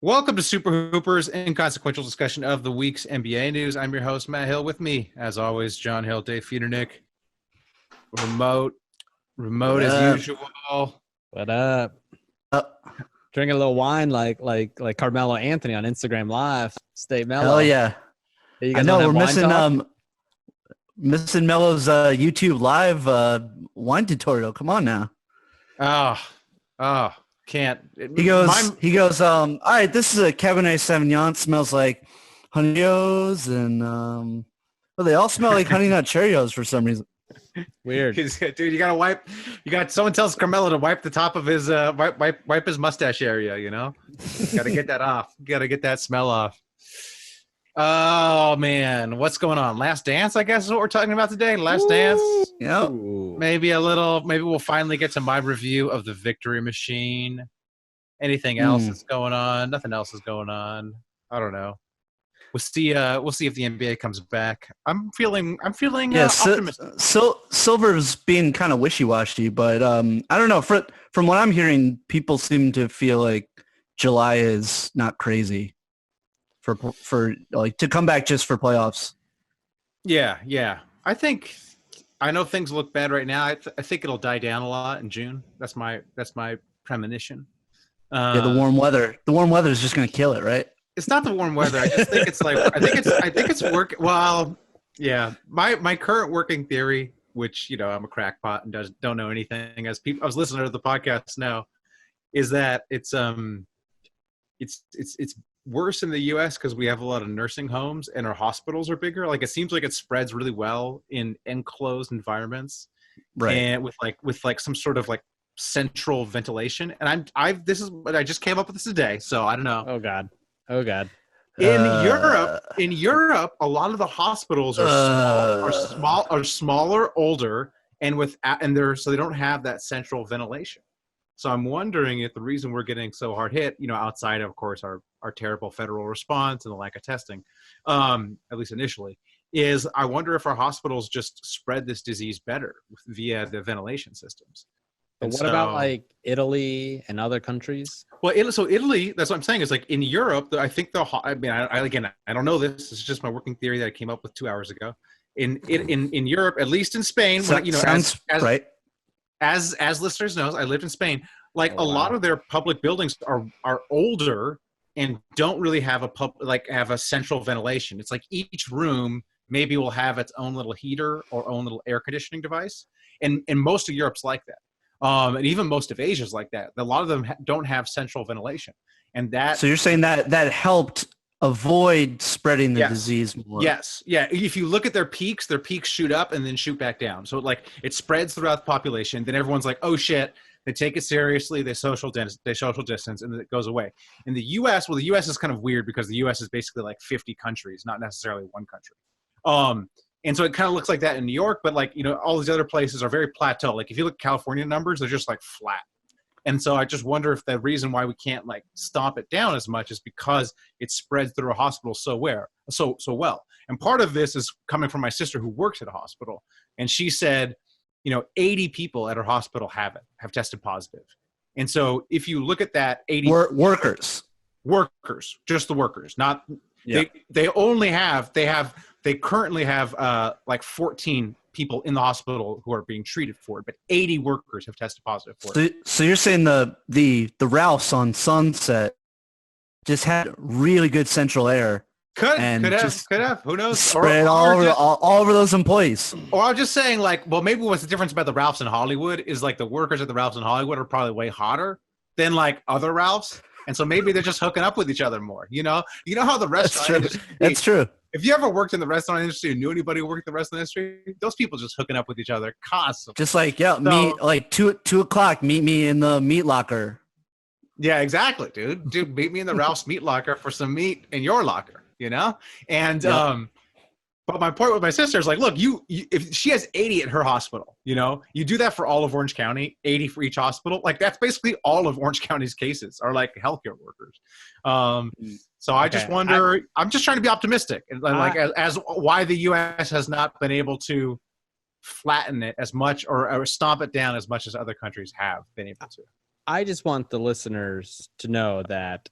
Welcome to Super Hoopers, inconsequential discussion of the week's NBA news. I'm your host, Matt Hill. With me, as always, John Hill, Dave Feudernick. Remote as usual. What up? Drinking a little wine like Carmelo Anthony on Instagram Live. Stay mellow. Hell yeah! You I guys know don't we're have wine talk? missing Melo's YouTube live wine tutorial. Come on now. Can't. He goes. All right, this is a Cabernet Sauvignon. Smells like honey Cheerios and well, they all smell like honey nut Cheerios for some reason. Weird. Dude, you gotta wipe. Someone tells Carmelo to wipe the top of his wipe his mustache area. You know, gotta get that off. Gotta get that smell off. Oh man, what's going on? Last Dance, I guess, is what we're talking about today. Last Dance. Yep. Maybe we'll finally get to my review of the Victory Machine. Anything else that's going on? Nothing else is going on. I don't know. We'll see if the NBA comes back. I'm feeling optimistic. Silver's being kind of wishy-washy, but I don't know. From what I'm hearing, people seem to feel like July is not crazy for like to come back just for playoffs. Yeah. I know things look bad right now. I think it'll die down a lot in June. That's my premonition. The warm weather. The warm weather is just going to kill it, right? It's not the warm weather. I just think it's like I think it's work. Well, yeah. My current working theory, which I'm a crackpot and don't know anything, as people I was listening to the podcast now, is that it's worse in the U.S. because we have a lot of nursing homes and our hospitals are bigger. Like it seems like it spreads really well in enclosed environments, right? And with some sort of like central ventilation. And I just came up with this today, so I don't know. Oh God. In Europe, a lot of the hospitals are smaller, older, and so they don't have that central ventilation. So I'm wondering if the reason we're getting so hard hit, outside of course our terrible federal response and the lack of testing, at least initially, is I wonder if our hospitals just spread this disease better via the ventilation systems. But what about like Italy and other countries? Well, Italy, that's what I'm saying, is like in Europe, I think I don't know this. This is just my working theory that I came up with 2 hours ago. In Europe, at least in Spain, sounds right. As listeners know, I lived in Spain. Like a lot of their public buildings are older and don't really have a central ventilation. It's like each room maybe will have its own little heater or own little air conditioning device. And most of Europe's like that. And even most of Asia's like that. A lot of them don't have central ventilation. And that. So you're saying that helped avoid spreading the disease more. Yes. Yeah. If you look at their peaks shoot up and then shoot back down. So it spreads throughout the population. Then everyone's like, oh shit. They take it seriously. They social distance, and then it goes away. In the U.S., the U.S. is kind of weird because the U.S. is basically like 50 countries, not necessarily one country. And so it kind of looks like that in New York, but all these other places are very plateau. Like if you look at California numbers, they're just like flat. And so I just wonder if the reason why we can't stomp it down as much is because it spreads through a hospital so well. And part of this is coming from my sister who works at a hospital. And she said, 80 people at her hospital have tested positive. And so if you look at that 80 workers, just the workers, not yeah. They currently have 14 people in the hospital who are being treated for it, but 80 workers have tested positive for it. So you're saying the Ralphs on Sunset just had really good central air. Could have. Who knows? Spread all over those employees. Or I'm just saying, maybe what's the difference about the Ralphs in Hollywood is the workers at the Ralphs in Hollywood are probably way hotter than other Ralphs. And so maybe they're just hooking up with each other more. You know how the restaurant industry. That's true. If you ever worked in the restaurant industry and knew anybody who worked in the restaurant industry, those people just hooking up with each other constantly. Just meet 2 o'clock. Meet me in the meat locker. Yeah, exactly, dude. Meet me in the Ralph's meat locker for some meat in your locker. And but my point with my sister is look, you if she has 80 at her hospital, you do that for all of Orange County, 80 for each hospital. That's basically all of Orange County's cases are healthcare workers. So I just wonder. I'm just trying to be optimistic, and as why the U.S. has not been able to flatten it as much or stomp it down as much as other countries have been able to. I just want the listeners to know that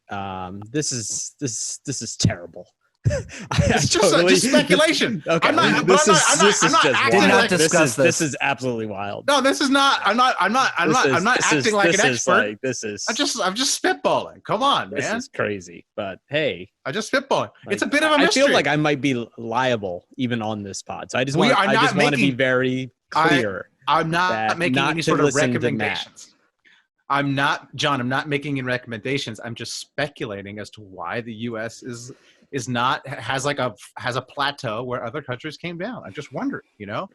this is terrible. It's just speculation. Okay, I'm not Did not discuss this. This is absolutely wild. No, this is not. I'm not acting like an expert. I'm just spitballing. Come on, man. This is crazy. But hey, I just spitballing. Like, it's a bit of a mystery. I feel like I might be liable even on this pod. So I just want to be very clear. I'm not making any sort of recommendations. I'm not making any recommendations. I'm just speculating as to why the U.S. has a plateau where other countries came down. I'm just wondering, I'm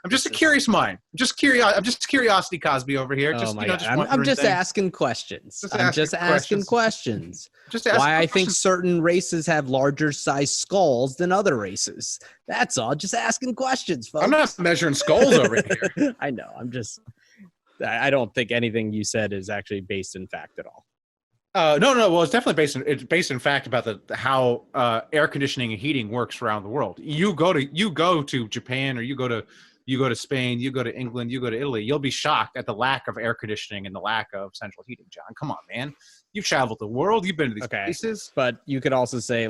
just a curious mind. I'm just curiosity Cosby over here. I'm just asking questions. I'm just asking questions. Why I think certain races have larger size skulls than other races. That's all. Just asking questions, folks. I'm not measuring skulls over here. I know. I don't think anything you said is actually based in fact at all. No. Well, it's definitely based in fact about how air conditioning and heating works around the world. You go to Japan, or you go to Spain, you go to England, you go to Italy. You'll be shocked at the lack of air conditioning and the lack of central heating. John, come on, man. You've traveled the world. You've been to these places. But you could also say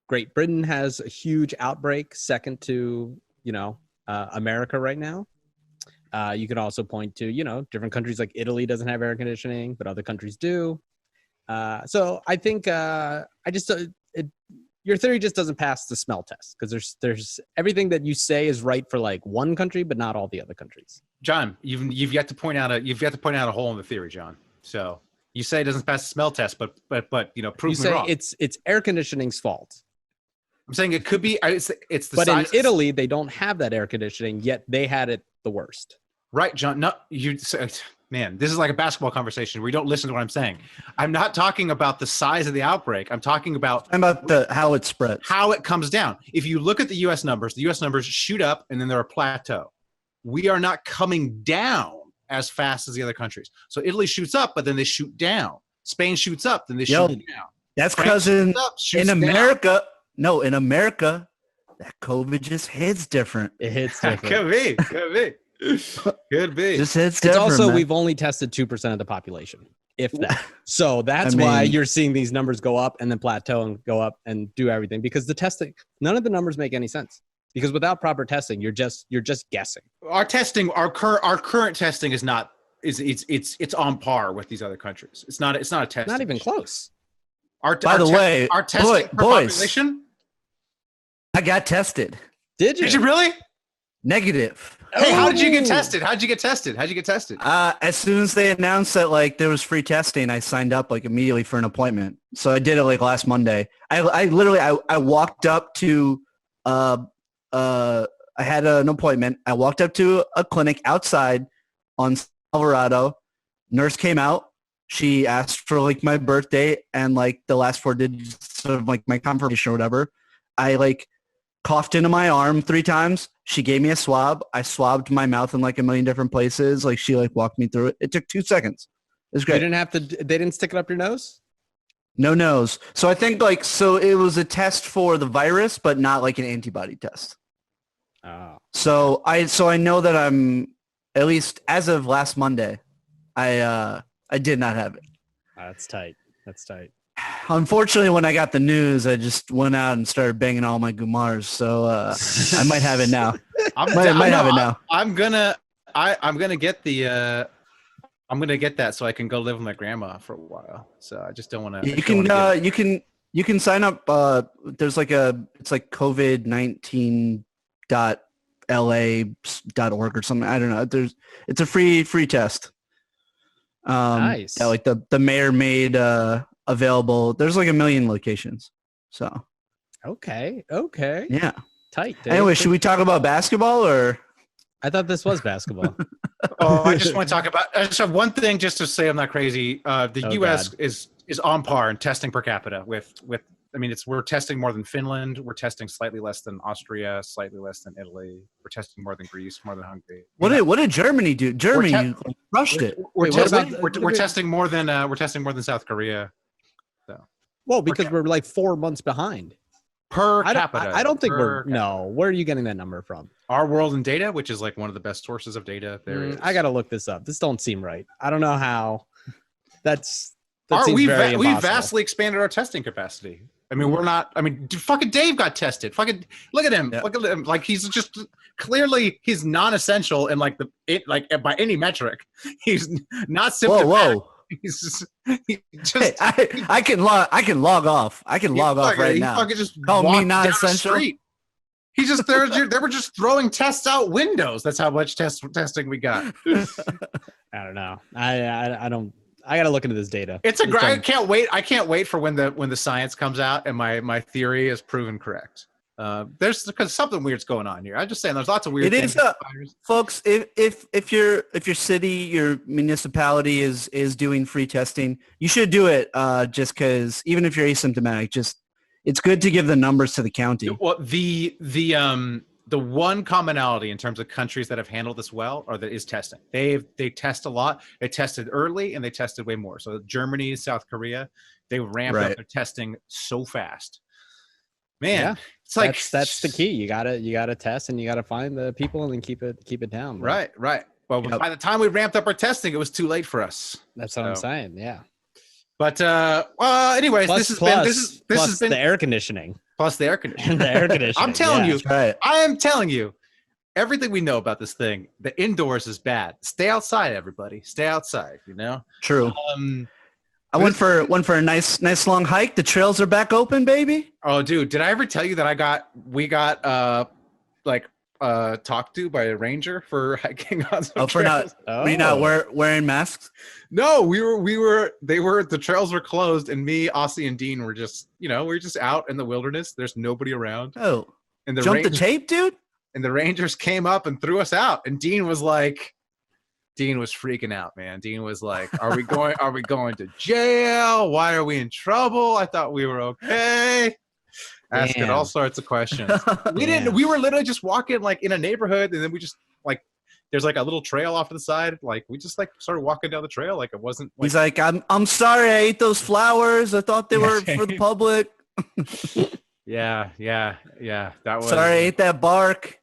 Great Britain has a huge outbreak, second to America right now. You can also point to, different countries like Italy doesn't have air conditioning, but other countries do. So I think your theory just doesn't pass the smell test, because there's everything that you say is right for like one country, but not all the other countries. John, you've yet to point out a hole in the theory, John. So you say it doesn't pass the smell test, but prove me wrong. It's air conditioning's fault. I'm saying it could be. It's the. But in Italy, they don't have that air conditioning, yet they had it the worst. Right, John. No, man, this is like a basketball conversation where you don't listen to what I'm saying. I'm not talking about the size of the outbreak. I'm talking about how it spreads, how it comes down. If you look at the U.S. numbers shoot up and then they're a plateau. We are not coming down as fast as the other countries. So Italy shoots up, but then they shoot down. Spain shoots up, then they shoot down. That's because in America, that COVID just hits different. It hits different. Could be. Could be. Just hits it's also, man. We've only tested 2% of the population, if that. So that's why you're seeing these numbers go up and then plateau and go up and do everything, because the testing, none of the numbers make any sense. Because without proper testing, you're just guessing. Our current testing is not it's on par with these other countries. It's not a test. Not even close. By the way, our testing per population. I got tested. Did you? Did you really? Negative. Hey, how did you get tested? How'd you get tested? As soon as they announced that there was free testing, I signed up immediately for an appointment. So I did it last Monday. I literally walked up to I had an appointment. I walked up to a clinic outside on Colorado. Nurse came out. She asked for my birthday and the last 4 digits of my confirmation or whatever. I coughed into my arm 3 times. She gave me a swab. I swabbed my mouth in a million different places. She walked me through it. It took 2 seconds. It was great. They didn't stick it up your nose? No nose. So I think so it was a test for the virus, but not an antibody test. Oh. So I know that I'm, at least as of last Monday, I did not have it. That's tight. Unfortunately, when I got the news, I just went out and started banging all my Gumars. So I might have it now. I'm gonna get that so I can go live with my grandma for a while. So I just don't want to. You can sign up. There's it's COVID19.la.org or something. I don't know. It's a free test. Nice. Yeah, the mayor made available. There's 1 million locations. So. Okay. Yeah. Tight. Dave. Anyway, should we talk about basketball or? I thought this was basketball. I just want to talk about. I just have one thing just to say. I'm not crazy. The U.S. is on par in testing per capita with. I mean, we're testing more than Finland. We're testing slightly less than Austria, slightly less than Italy. We're testing more than Greece, more than Hungary. What did Germany do? Germany crushed it. We're testing more than South Korea. So. Well, because we're 4 months behind. per I capita. don't think per capita. no. Where are you getting that number from? Our World in Data, which is like one of the best sources of data there is. I gotta look this up. This don't seem right. I don't know how. That seems we very we impossible. vastly expanded our testing capacity. I mean, we're not. I mean, fucking Dave got tested. Fucking look at him. Yeah. Look at him. Like he's just clearly he's non-essential in like by any metric. He's not symptomatic. Whoa. He's just Hey, I can log off. I can log off right now. Fucking just Call me walked down the non-essential? street. He just they were just throwing tests out windows. That's how much testing we got. I don't know. I don't. I gotta look into this data. I can't wait. I can't wait for when the science comes out and my theory is proven correct. There's because something weird's going on here. I'm just saying there's lots of weird It things. is, folks. If your city, your municipality is doing free testing, you should do it. Just because even if you're asymptomatic, it's good to give the numbers to the county. Well, the one commonality in terms of countries that have handled this well is testing. They test a lot. They tested early and they tested way more. So Germany, South Korea, they ramped up their testing so fast. Man, Yeah. it's like That's the key. You gotta test and you gotta find the people and then keep it down. Bro. Right. Well, by the time we ramped up our testing, it was too late for us. That's what I'm saying. Yeah. But anyways, this has been the air conditioning. Plus the air conditioning. The air conditioning. I'm telling you, That's right. I am telling you, everything we know about this thing, the indoors is bad. Stay outside, everybody. Stay outside. You know. True. I went for a nice long hike. The trails are back open, baby. Oh, dude, did I ever tell you that we got talked to by a ranger for hiking on some trails? Were you not wearing masks? No, the trails were closed, and me, Aussie, and Dean were just, we were just out in the wilderness. There's nobody around. Oh, and jump the tape, dude. And the rangers came up and threw us out. And Dean was freaking out, man. Dean was like, are we going to jail? Why are we in trouble? I thought we were okay. Asking all sorts of questions. We were literally just walking like in a neighborhood, and then we just like, there's like a little trail off to the side. Like we just like started walking down the trail. Like it wasn't like, he's like, I'm sorry I ate those flowers. I thought they were for the public. Yeah. That was sorry I ate that bark.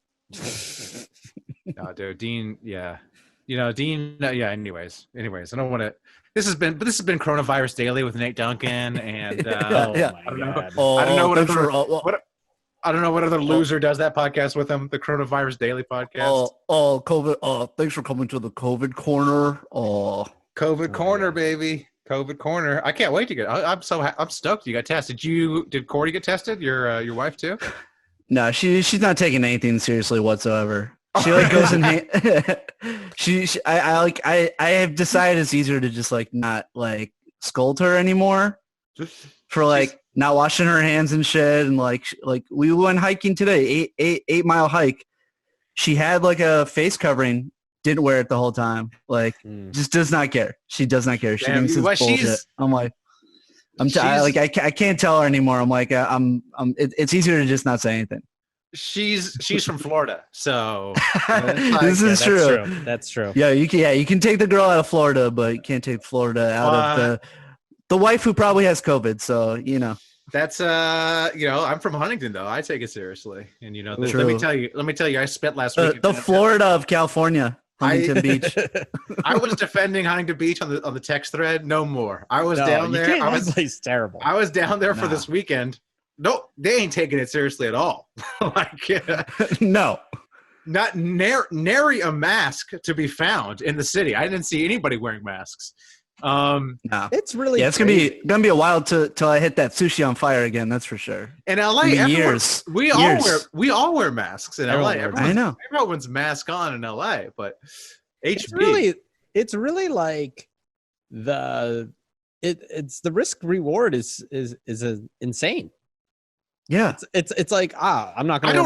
No, dude, Dean, yeah. Dean, yeah, anyways, I don't want to. This has been Coronavirus Daily with Nate Duncan, and yeah. I don't know what other loser does that podcast with him. The Coronavirus Daily podcast. COVID. Thanks for coming to the COVID corner. COVID corner, baby. COVID corner. I can't wait to get. I'm stoked you got tested. Did Cordy get tested? Your wife too? No, she's not taking anything seriously whatsoever. She like goes in. I have decided it's easier to just like not like scold her anymore for like not washing her hands and shit. And like we went hiking today, 8-mile hike. She had like a face covering, didn't wear it the whole time. Like just does not care. She does not care. She thinks it's bullshit. I'm like, I can't tell her anymore. I'm like, it's easier to just not say anything. She's from Florida, so this is true. That's true. Yeah, you can take the girl out of Florida, but you can't take Florida out of the wife who probably has COVID. So that's I'm from Huntington though. I take it seriously, and let me tell you, I spent last week the Florida of California, Huntington Beach. I was defending Huntington Beach on the text thread. No more. I was down there. That place terrible. I was down there for this weekend. No, they ain't taking it seriously at all. No, not nary a mask to be found in the city. I didn't see anybody wearing masks. No. It's really it's gonna be a while till I hit that sushi on fire again. That's for sure. In LA, we all wear masks in LA. I know everyone's mask on in LA, but it's really like it's the risk reward is insane. Yeah, it's like I'm not going to. I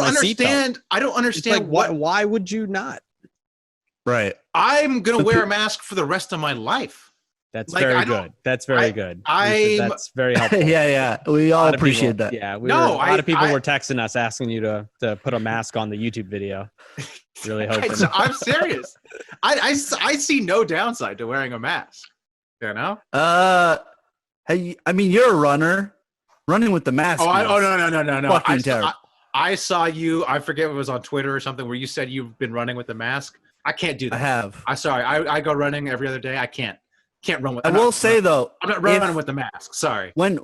don't understand why would you not? Right. I'm going to wear a mask for the rest of my life. That's very good. That's very good. That's very helpful. Yeah. We all appreciate that. Yeah. A lot of people were texting us asking you to put a mask on the YouTube video. Really hoping. I'm serious. I see no downside to wearing a mask. Hey, I mean, you're a runner. running with the mask. No. Fucking terrible. I saw you. I forget if it was on Twitter or something where you said you've been running with the mask. I can't do that. I have. I'm sorry. I go running every other day. I can't run with. I will say though, I'm not running with the mask. Sorry. When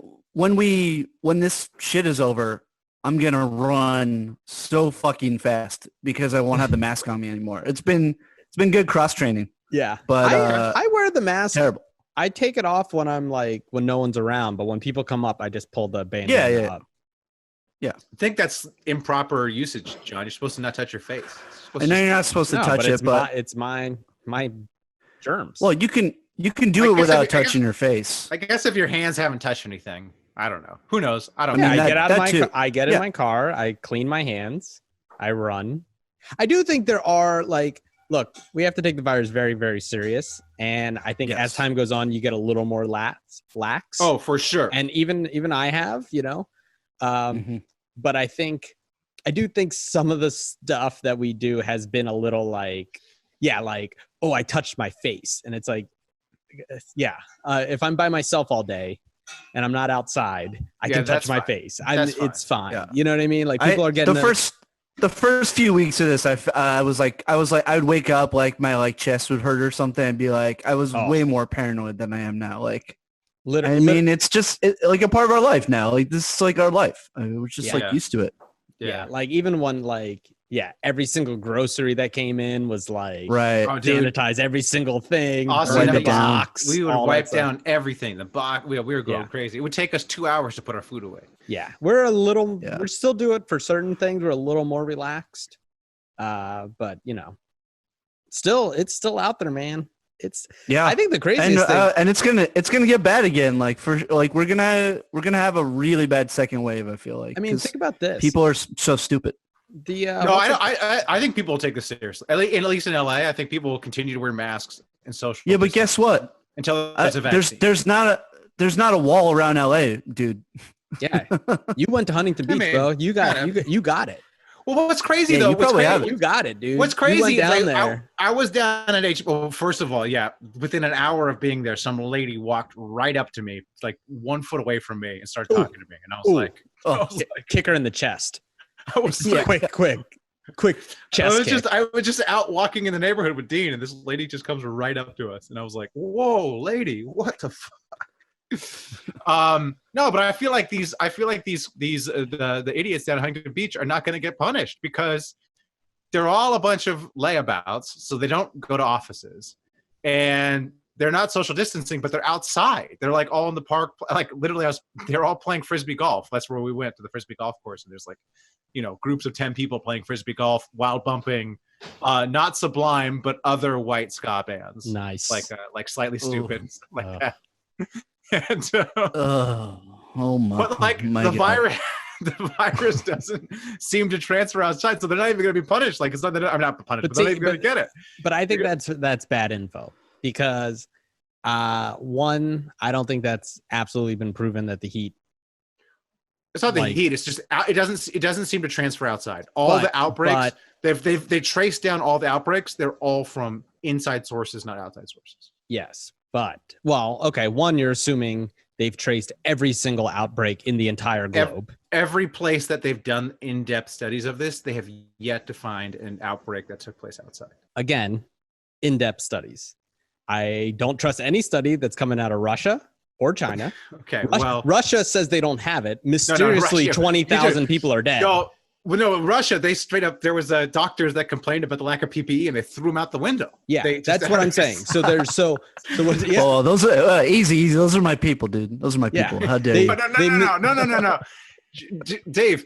this shit is over, I'm gonna run so fucking fast because I won't have the mask on me anymore. It's been good cross training. Yeah, but I wear the mask. Terrible. I take it off when I'm like when no one's around, but when people come up, I just pull the bandana up. Yeah. I think that's improper usage, John. You're supposed to not touch your face. I know you're not supposed to touch it, but it's my germs. Well, you can do it without touching your face. I guess if your hands haven't touched anything, I don't know. Who knows? I don't know. I I get in my car. I clean my hands. I run. I do think there are look, we have to take the virus very, very serious. And I think as time goes on, you get a little more lax. Oh, for sure. And even I have, but I do think some of the stuff that we do has been a little oh, I touched my face. And it's like, if I'm by myself all day and I'm not outside, I can touch my face. It's fine. Yeah. You know what I mean? Like people are getting the first few weeks of this, I was like, I would wake up like my chest would hurt or something and be like, I was way more paranoid than I am now. Literally, it's just like a part of our life now. Like this is like our life. I mean, we're just used to it. Yeah. Like even when every single grocery that came in was sanitize every single thing. Awesome. The box. We would wipe down everything. The box. We were going crazy. It would take us 2 hours to put our food away. Yeah. We're still do it for certain things. We're a little more relaxed. But it's still out there, man. I think the craziest thing, and it's gonna get bad again. We're gonna have a really bad second wave. I feel like. I mean, think about this. People are so stupid. I think people will take this seriously. At least in LA, I think people will continue to wear masks and social. Yeah, but guess what? Until there's a vaccine. There's not a wall around LA, dude. Yeah, you went to Huntington Beach, bro. You got it. Well, what's crazy though? You got it, dude. What's crazy down is there. I was down at Well, first of all, within an hour of being there, some lady walked right up to me, 1 foot away from me, and started talking to me, and I was like, kick her in the chest. I was quick chest I was just out walking in the neighborhood with Dean, and this lady just comes right up to us, and I was like, "Whoa, lady, what the fuck?" No, but I feel like the idiots down at Huntington Beach are not going to get punished because they're all a bunch of layabouts, so they don't go to offices, and they're not social distancing, but they're outside. They're all in the park, literally. They're all playing frisbee golf. That's where we went, to the frisbee golf course, and there's groups of 10 people playing frisbee golf while bumping not Sublime but other white ska bands. Nice. Slightly stupid that. And my the God. the virus doesn't seem to transfer outside, so they're not even going to be punished. It's not that I'm not punished, but they're not even going to get it. But I think that's bad info because one, I don't think that's absolutely been proven that the heat. It's not the heat. It's just it doesn't seem to transfer outside. The outbreaks they traced down all the outbreaks. They're all from inside sources, not outside sources. Yes, but one, you're assuming they've traced every single outbreak in the entire globe. Every place that they've done in-depth studies of this, they have yet to find an outbreak that took place outside. Again, in-depth studies. I don't trust any study that's coming out of Russia or China. Okay, Russia says they don't have it. Mysteriously, 20,000 people are dead. No, Russia, they straight up, there was doctors that complained about the lack of PPE and they threw them out the window. Yeah, that's what I'm saying. So there's Oh, those are easy. Those are my people, dude. Those are my people. How dare you? No. Dave,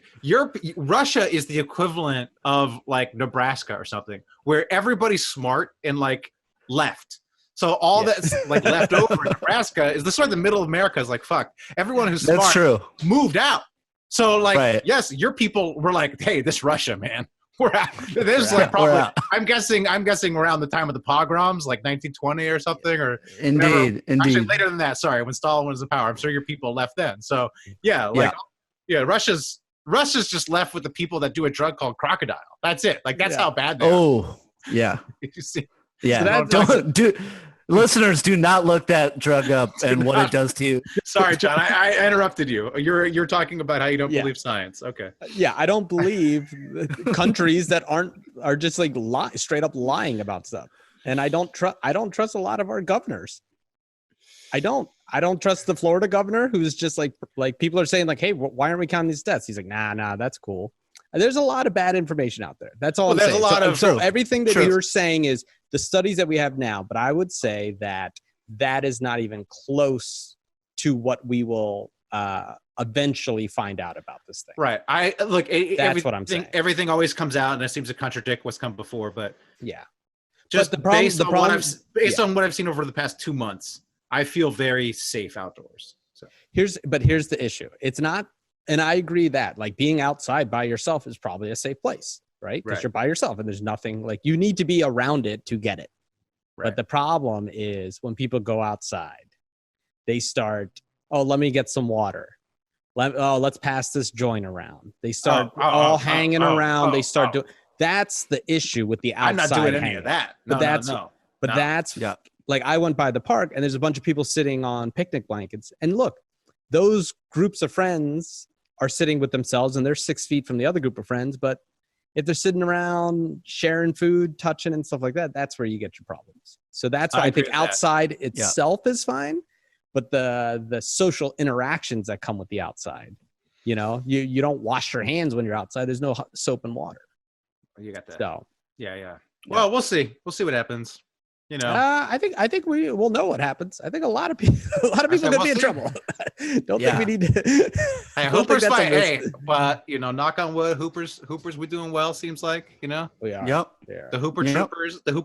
Russia is the equivalent of Nebraska or something, where everybody's smart and left. So all that's left over in Nebraska is the middle of America is fuck. Everyone who's smart that's true. Moved out. So right. Yes, your people were hey, this Russia, man. We're out. This is probably I'm guessing around the time of the pogroms, 1920 or something, or indeed. Actually later than that, sorry, when Stalin was in power. I'm sure your people left then. So Russia's just left with the people that do a drug called crocodile. That's it. That's how bad they are. Oh, yeah. You see? Yeah. So Listeners, do not look that drug up and what it does to you. Sorry, John. I interrupted you. You're talking about how you don't Yeah. believe science. Okay. Yeah, I don't believe countries that are just like straight up lying about stuff. And I don't trust a lot of our governors. I don't trust the Florida governor who's just like people are saying like, hey, why aren't we counting these deaths? He's like, nah, that's cool. And there's a lot of bad information out there. That's all I'm there's saying. a lot of so everything that True. you're saying is the studies that we have now, but I would say that is not even close to what we will eventually find out about this thing. Right. That's what I'm saying. Everything always comes out and it seems to contradict what's come before, but Yeah. just But the problem- based the on problem- on what I've seen over the past 2 months, I feel very safe outdoors. So Here's the issue. It's not, and I agree that like being outside by yourself is probably a safe place, right? Because Right. you're by yourself and there's nothing like you need to be around it to get it. Right. But the problem is when people go outside, they start, oh, let me get some water. Let's pass this joint around. They start hanging around. They start doing. That's the issue with the outside. I'm not doing any hanging. of that. But that's Yeah. like I went by the park and there's a bunch of people sitting on picnic blankets. And look, those groups of friends are sitting with themselves and they're 6 feet from the other group of friends. But if they're sitting around sharing food, touching and stuff like that, that's where you get your problems. So that's why I think agree with that. outside itself is fine. But the social interactions that come with the outside, you don't wash your hands when you're outside. There's no soap and water. You got that. So Yeah. Well, we'll see. We'll see what happens. I think we will know what happens. I think a lot of people are going to be in trouble. Don't think we need to. Hey, Hooper's fine. Hey, but knock on wood, Hooper's we're doing well. Seems like We are. Yep. Yeah. the Hooper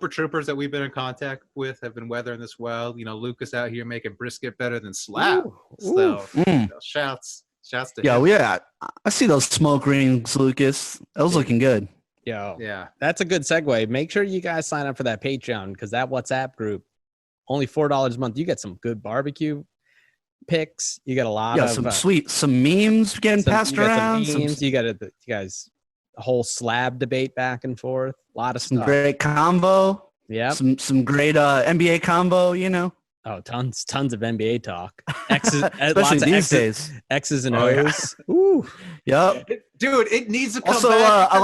troopers that we've been in contact with have been weathering this well. Lucas out here making brisket better than slab. Ooh. So Mm. shouts to Yeah, him. I see those smoke rings, Lucas. Those looking good. Yo, Yeah. that's a good segue. Make sure you guys sign up for that Patreon because that WhatsApp group, only $4 a month. You get some good barbecue picks. You get a lot of some memes getting passed around. You got you guys a whole slab debate back and forth. A lot of Some stuff. great combo. Yeah. Some great NBA combo. Oh, tons of NBA talk. X's, Especially lots of these X's, days. X's and Oh, yeah. O's. Ooh. Yep. Dude, it needs to come Also, back. a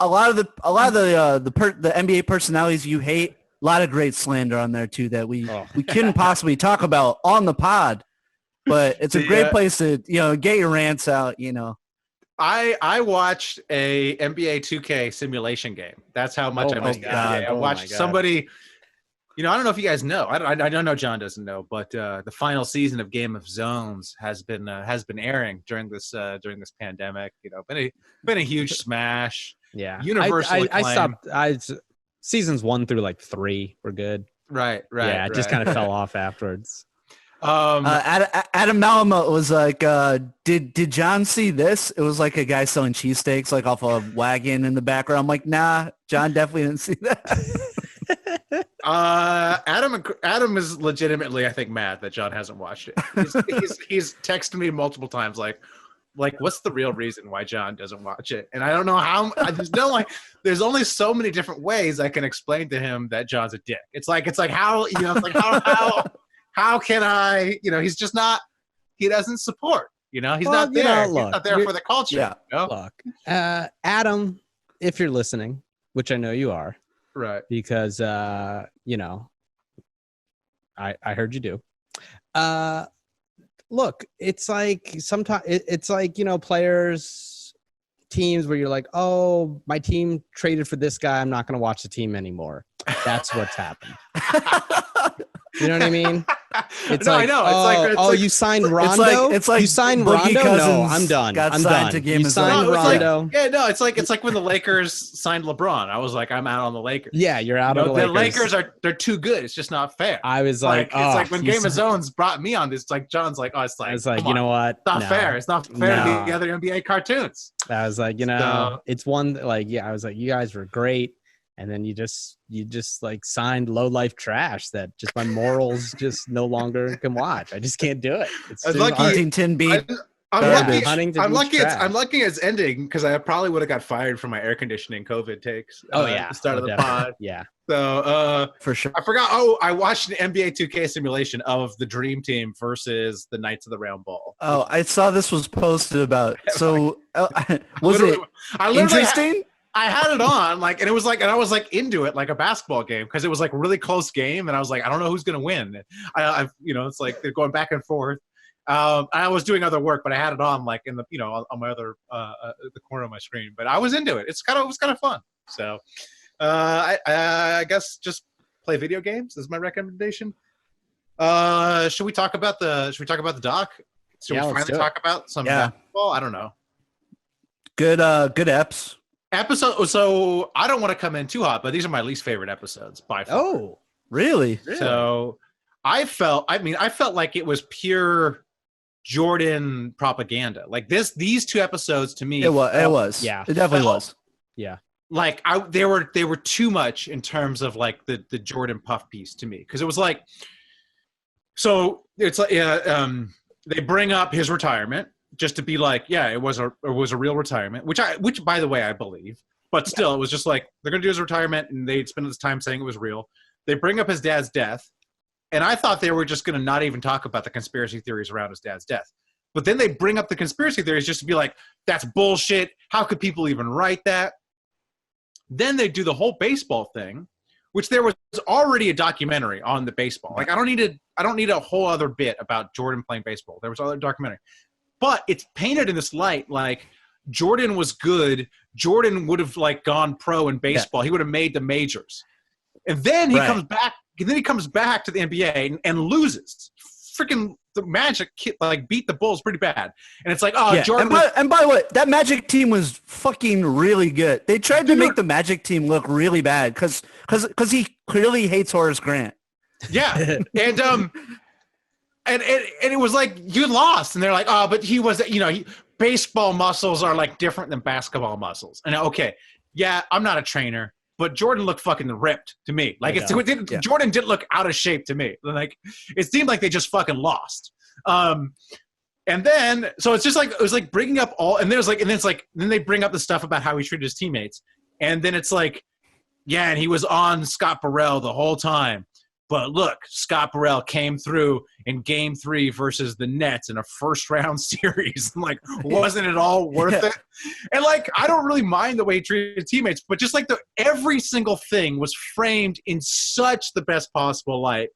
lot of the NBA personalities you hate. A lot of great slander on there too that we couldn't possibly talk about on the pod. But it's a great place to get your rants out. I watched a NBA 2K simulation game. That's how much I missed the God. NBA. I watched somebody. I don't know if you guys know. I don't know. John doesn't know, but the final season of Game of Zones has been airing during this pandemic. Been a huge smash. Yeah. Universal acclaim. I stopped. Seasons 1 through like 3 were good. Right. Yeah, it just kind of fell off afterwards. Adam Malamut was like, did John see this? It was like a guy selling cheesesteaks like off a wagon in the background. I'm like, nah, John definitely didn't see that. Adam is legitimately, I think, mad that John hasn't watched it. He's texted me multiple times like what's the real reason why John doesn't watch it? And I don't know how. There's only so many different ways I can explain to him that John's a dick. It's like how how can I? He's just not. He doesn't support. He's not there. He's not there for the culture. Yeah. Look, Adam, if you're listening, which I know you are. Right. Because, I heard you do. Look, it's like sometimes it's like, players, teams where you're like, oh, my team traded for this guy. I'm not going to watch the team anymore. That's what's happened. You know what I mean? I know. It's like you signed Rondo. It's like you signed Boogie Rondo. No, Cousins I'm done. got I'm signed done. to Game You of signed Zones. Rondo. It's like when the Lakers signed LeBron. I was like, I'm out on the Lakers. Yeah, you're out on the Lakers. They're too good. It's just not fair. I was like, it's like when Game of Zones brought me on this. It's like John's like, it's like you know what? It's not fair. It's not fair to the other NBA cartoons. I was like, it's one I was like, you guys were great. And then you just like signed low life trash that just my morals just no longer can watch. I just can't do it. It's I was lucky. Huntington beat I'm Garbage. lucky. I'm lucky it's ending because I probably would have got fired from my air conditioning COVID takes. At the start of the pod. Yeah. So for sure. I forgot. Oh, I watched an NBA 2K simulation of the Dream Team versus the Knights of the Round Ball. Oh, I saw this was posted about. So was it interesting? I had it on, like, and it was like, and I was like into it, like a basketball game, because it was like a really close game, and I was like, I don't know who's gonna win. I've it's like they're going back and forth. I was doing other work, but I had it on, like in the, on my other the corner of my screen. But I was into it. It was kind of fun. So I guess just play video games is my recommendation. Should we talk about the doc? Should we finally talk about some basketball? I don't know. Good eps. Episode. So I don't want to come in too hot, but these are my least favorite episodes by far. Oh, really? So I felt like it was pure Jordan propaganda. Like these two episodes to me. It was. Yeah. It definitely was. Yeah. Like they were too much in terms of like the Jordan puff piece to me, because it was like, so it's like they bring up his retirement just to be like, yeah, it was a real retirement, which by the way I believe, but still it was just like they're gonna do his retirement and they'd spend this time saying it was real. They bring up his dad's death, and I thought they were just gonna not even talk about the conspiracy theories around his dad's death. But then they bring up the conspiracy theories just to be like, that's bullshit. How could people even write that? Then they do the whole baseball thing, which there was already a documentary on the baseball. Like I don't need a whole other bit about Jordan playing baseball. There was other documentary. But it's painted in this light like Jordan was good. Jordan would have like gone pro in baseball. Yeah. He would have made the majors. And then he comes back. And then he comes back to the NBA and loses. Freaking the Magic like beat the Bulls pretty bad. And it's like, Jordan. And by the way, that Magic team was fucking really good. They tried to make the Magic team look really bad because he clearly hates Horace Grant. Yeah, and it was like you lost, and they're like, oh, but he was, baseball muscles are like different than basketball muscles. And okay, yeah, I'm not a trainer, but Jordan looked fucking ripped to me. Like Jordan didn't look out of shape to me. Like it seemed like they just fucking lost. And then so it's just like it was like bringing up all, and then then they bring up the stuff about how he treated his teammates, and then it's like, yeah, and he was on Scott Burrell the whole time. But look, Scott Burrell came through in Game 3 versus the Nets in a first-round series. Like, wasn't it all worth it? And, like, I don't really mind the way he treated teammates, but just, like, every single thing was framed in such the best possible light.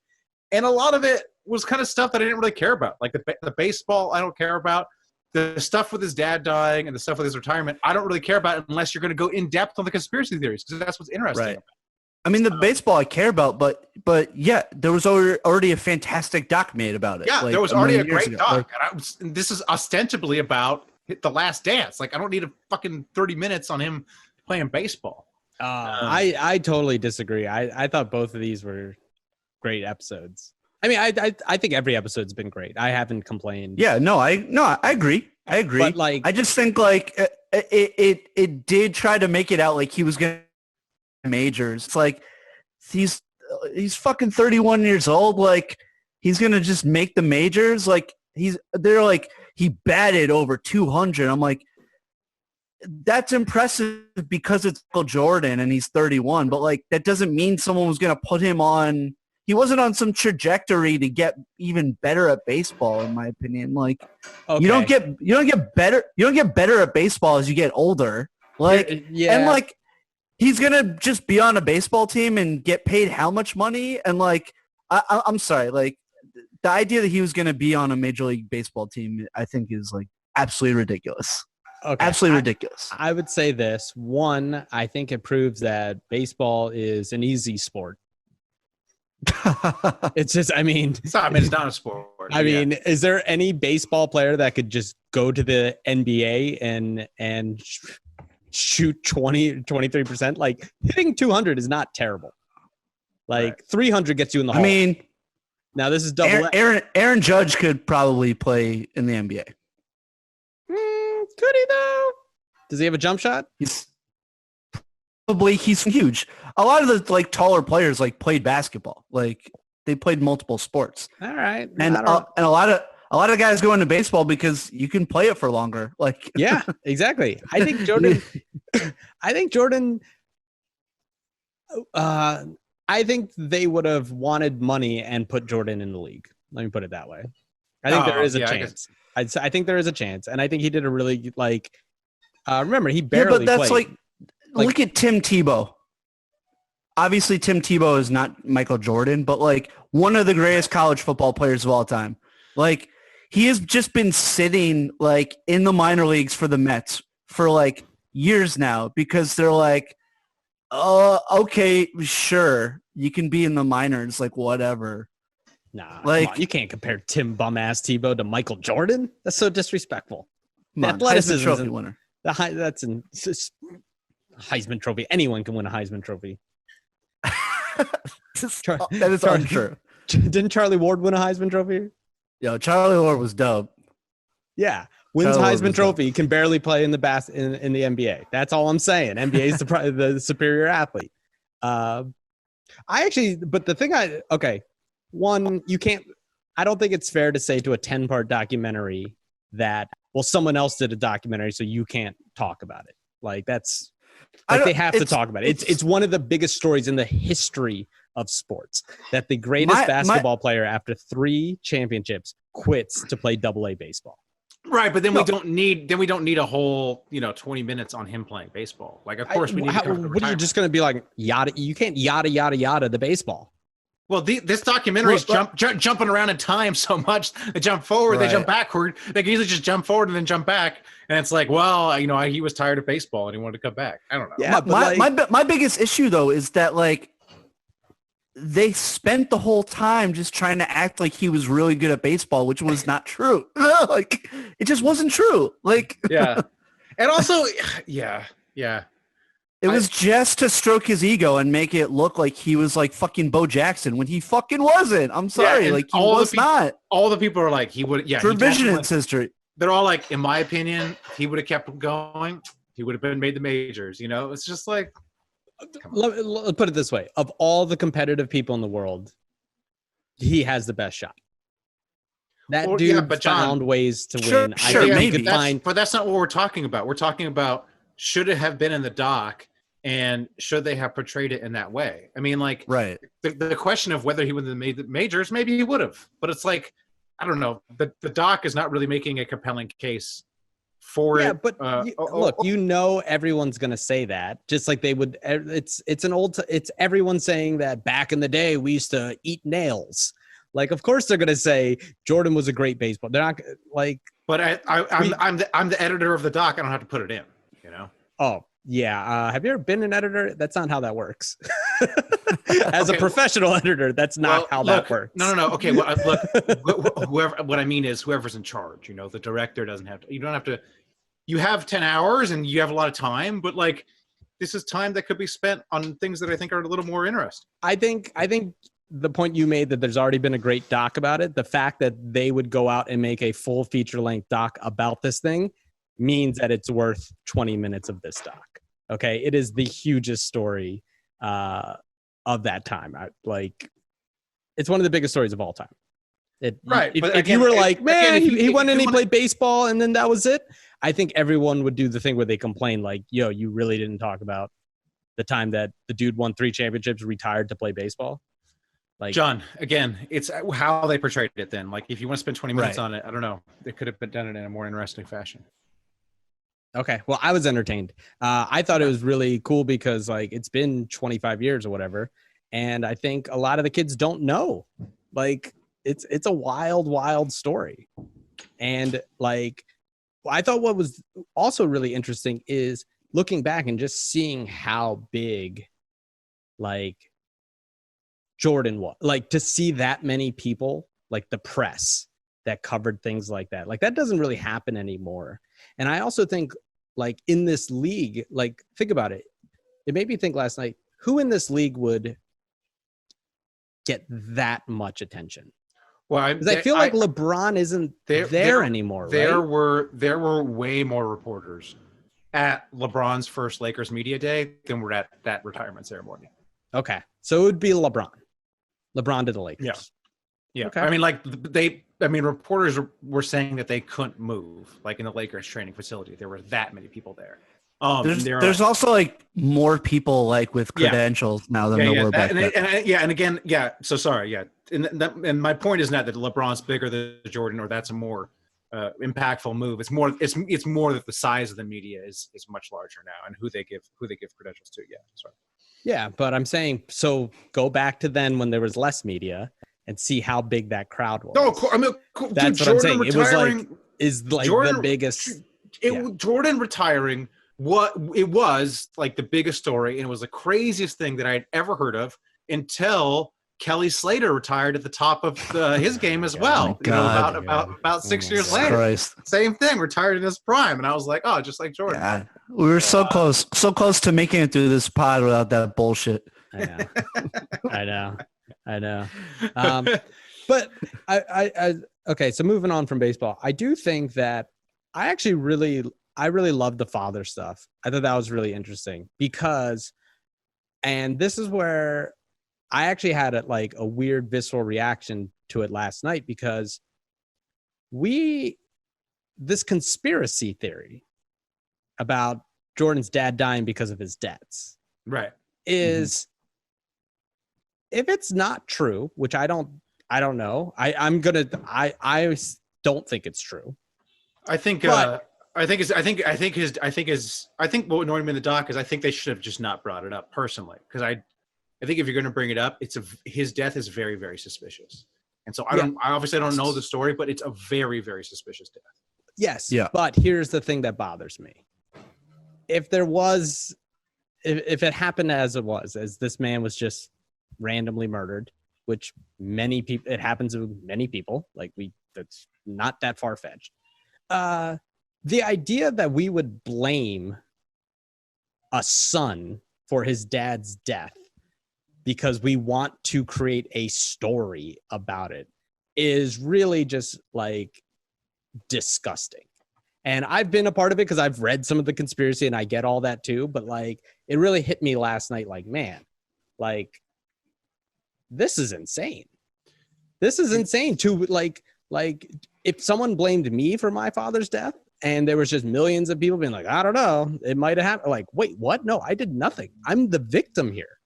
And a lot of it was kind of stuff that I didn't really care about. Like, the baseball I don't care about. The stuff with his dad dying and the stuff with his retirement, I don't really care about unless you're going to go in-depth on the conspiracy theories, because that's what's interesting. Right. I mean, the baseball I care about, but yeah, there was already a fantastic doc made about it. Yeah, there was already a great doc. And this is ostensibly about The Last Dance. Like, I don't need a fucking 30 minutes on him playing baseball. I totally disagree. I thought both of these were great episodes. I mean, I think every episode's been great. I haven't complained. Yeah, I agree. But like, I just think like it did try to make it out like he was going to majors. It's like he's fucking 31 years old. Like he's gonna just make the majors. Like they're like he batted over 200. I'm like, that's impressive because it's Michael Jordan and he's 31. But like that doesn't mean someone was gonna put him on. He wasn't on some trajectory to get even better at baseball, in my opinion. Like you don't get better at baseball as you get older. Like yeah. And like. He's going to just be on a baseball team and get paid how much money? And, like, I'm sorry. Like, the idea that he was going to be on a Major League Baseball team, I think, is, like, absolutely ridiculous. Okay. Absolutely ridiculous. I would say this. One, I think it proves that baseball is an easy sport. It's just, I mean. It's not a sport. I mean, is there any baseball player that could just go to the NBA and shoot 23%? Like hitting 200 is not terrible. Like 300 gets you in the hall. I mean, now this is double. Aaron Judge could probably play in the NBA. Could he though? Does he have a jump shot? He's huge. A lot of the like taller players like played basketball. Like they played multiple sports. All right. And a lot a lot of guys go into baseball because you can play it for longer. Like, Yeah, exactly. I think Jordan. I think they would have wanted money and put Jordan in the league. Let me put it that way. I think there is a chance. I think there is a chance, and I think he did a really like. Remember, he barely. but that's played. like look at Tim Tebow. Obviously, Tim Tebow is not Michael Jordan, but like one of the greatest college football players of all time. Like he has just been sitting like in the minor leagues for the Mets for like years now because they're like, okay, sure, you can be in the minors, like whatever. Nah, like come on. You can't compare Tim bum-ass Tebow to Michael Jordan. That's so disrespectful. The athleticism Trophy winner. That's in Heisman Trophy. Anyone can win a Heisman Trophy. That is untrue. Didn't Charlie Ward win a Heisman Trophy? Yo, Charlie Ward was dope. Yeah, wins Charlie Heisman Trophy. Dope. Can barely play in the in the NBA. That's all I'm saying. NBA is the superior athlete. But the thing one, you can't. I don't think it's fair to say to a 10-part documentary that someone else did a documentary, so you can't talk about it. Like that's. Like they have to talk about it. It's one of the biggest stories in the history of sports that the greatest basketball player after 3 championships quits to play AA baseball. Right, but then we don't need a whole 20 minutes on him playing baseball. Like, of course we need. What are you just going to be like yada? You can't yada the baseball. Well, this documentary is jumping around in time so much. They jump forward, they jump backward. They can easily just jump forward and then jump back. And it's like, well, he was tired of baseball and he wanted to come back. I don't know. Yeah, my biggest issue though is that like they spent the whole time just trying to act like he was really good at baseball, which was not true. Like it just wasn't true. Like yeah, and also yeah. It was just to stroke his ego and make it look like he was like fucking Bo Jackson when he fucking wasn't. I'm sorry. Like he was not. All the people are like, he would, yeah. Revisionist history. They're all like, in my opinion, if he would have kept going, he would have made the majors. It's just like. Let's put it this way. Of all the competitive people in the world, he has the best shot. That dude found ways to win. Sure, maybe. But that's not what we're talking about. We're talking about should it have been in the doc. And should they have portrayed it in that way? I mean, like, right. The question of whether he would have made the majors, maybe he would have. But it's like, I don't know. The doc is not really making a compelling case for it. Yeah, but look, everyone's going to say that. Just like they would. It's everyone saying that back in the day we used to eat nails. Like, of course they're going to say Jordan was a great baseball. They're not like. But I'm the editor of the doc. I don't have to put it in. Oh. Yeah. Have you ever been an editor? That's not how that works. As a professional editor, that's not how that works. No. Okay. Well, look, what I mean is whoever's in charge, the director doesn't have to, you don't have to, you have 10 hours and you have a lot of time, but like, this is time that could be spent on things that I think are a little more interesting. I think the point you made that there's already been a great doc about it, the fact that they would go out and make a full feature-length doc about this thing means that it's worth 20 minutes of this doc. Okay, it is the hugest story of that time. It's one of the biggest stories of all time. Right. If you were like, man, he went and he played baseball and then that was it, I think everyone would do the thing where they complain like, yo, you really didn't talk about the time that the dude won 3 championships, retired to play baseball. Like, John, again, it's how they portrayed it then. Like, if you want to spend 20 minutes on it, I don't know. They could have done it in a more interesting fashion. Okay. Well, I was entertained. I thought it was really cool because like it's been 25 years or whatever. And I think a lot of the kids don't know, like it's a wild, wild story. And like, I thought what was also really interesting is looking back and just seeing how big like Jordan was, like to see that many people, like the press that covered things like that. Like that doesn't really happen anymore. And I also think like in this league, like think about it. It made me think last night, who in this league would get that much attention? Well, I feel like LeBron isn't there anymore. There were way more reporters at LeBron's first Lakers media day than were at that retirement ceremony. Okay. So it would be LeBron to the Lakers. Yeah. Yeah, Okay. I mean, like reporters were saying that they couldn't move, like in the Lakers training facility. There were that many people there. And There's also like more people like with Yeah. credentials now than there were back then. And again, yeah. So sorry, yeah. And my point is not that LeBron's bigger than Jordan, or that's a more impactful move. It's more that the size of the media is much larger now, and who they give credentials to. Yeah, sorry. Yeah, but I'm saying, so go back to then when there was less media and see how big that crowd was. No, I mean, that's dude, what I'm Jordan saying. retiring, It was like Jordan, the biggest. Jordan retiring, it was like the biggest story, and it was the craziest thing that I had ever heard of until Kelly Slater retired at the top of his game as well. About 6 years later. Christ. Same thing, retired in his prime, and I was like, oh, just like Jordan. God. We were so close to making it through this pod without that bullshit. I know. But I okay. So moving on from baseball, I do think that I really loved the father stuff. I thought that was really interesting because, and this is where I actually had a weird visceral reaction to it last night because this conspiracy theory about Jordan's dad dying because of his debts, right, is if it's not true, which I don't know. I don't think it's true. I think what annoyed me in the doc is I think they should have just not brought it up personally, because I think if you're going to bring it up, his death is very, very suspicious, and so I obviously don't know the story, but it's a very, very suspicious death. Yes, yeah. But here's the thing that bothers me: if it happened as this man was just randomly murdered, which it happens to many people, that's not that far-fetched. The idea that we would blame a son for his dad's death because we want to create a story about it is really just disgusting. And I've been a part of it because I've read some of the conspiracy and I get all that too. But it really hit me last night. This is insane. This is insane to if someone blamed me for my father's death and there was just millions of people being like, I don't know, it might have happened. Wait, what? No, I did nothing. I'm the victim here.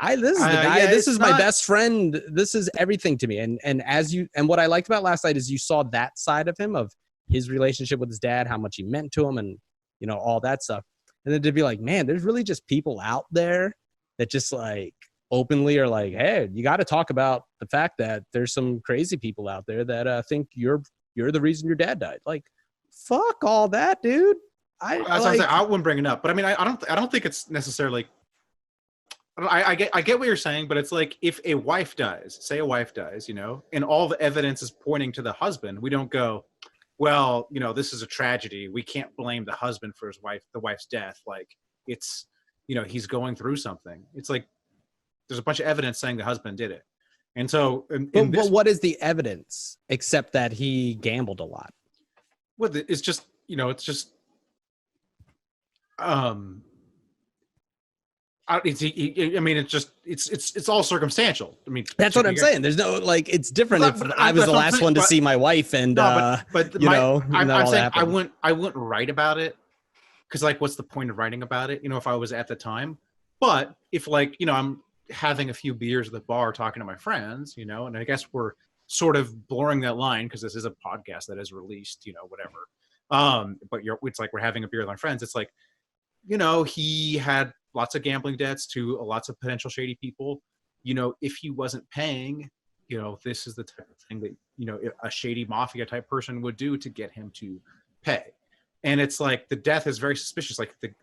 This is the guy. Yeah, this is my best friend. This is everything to me. And what I liked about last night is you saw that side of him, of his relationship with his dad, how much he meant to him, and all that stuff. And then to be like, man, there's really just people out there that just openly are like, hey, you got to talk about the fact that there's some crazy people out there that think you're the reason your dad died. Fuck all that, dude. I wouldn't bring it up, but I mean, I don't think it's necessarily. I get what you're saying, but it's like if a wife dies, and all the evidence is pointing to the husband, we don't go, well, this is a tragedy. We can't blame the husband for the wife's death. It's, he's going through something. It's like there's a bunch of evidence saying the husband did it, and so. But what is the evidence except that he gambled a lot? Well, it's just it's just. It's all circumstantial. I mean, that's what I'm saying. There's no it's different if I was the last one to see my wife and I'm saying I wouldn't write about it because what's the point of writing about it? If I was at the time, but if I'm having a few beers at the bar talking to my friends, and I guess we're sort of blurring that line because this is a podcast that is released, whatever. But it's we're having a beer with my friends. It's he had lots of gambling debts to lots of potential shady people. If he wasn't paying, this is the type of thing that, a shady mafia type person would do to get him to pay. And it's the death is very suspicious.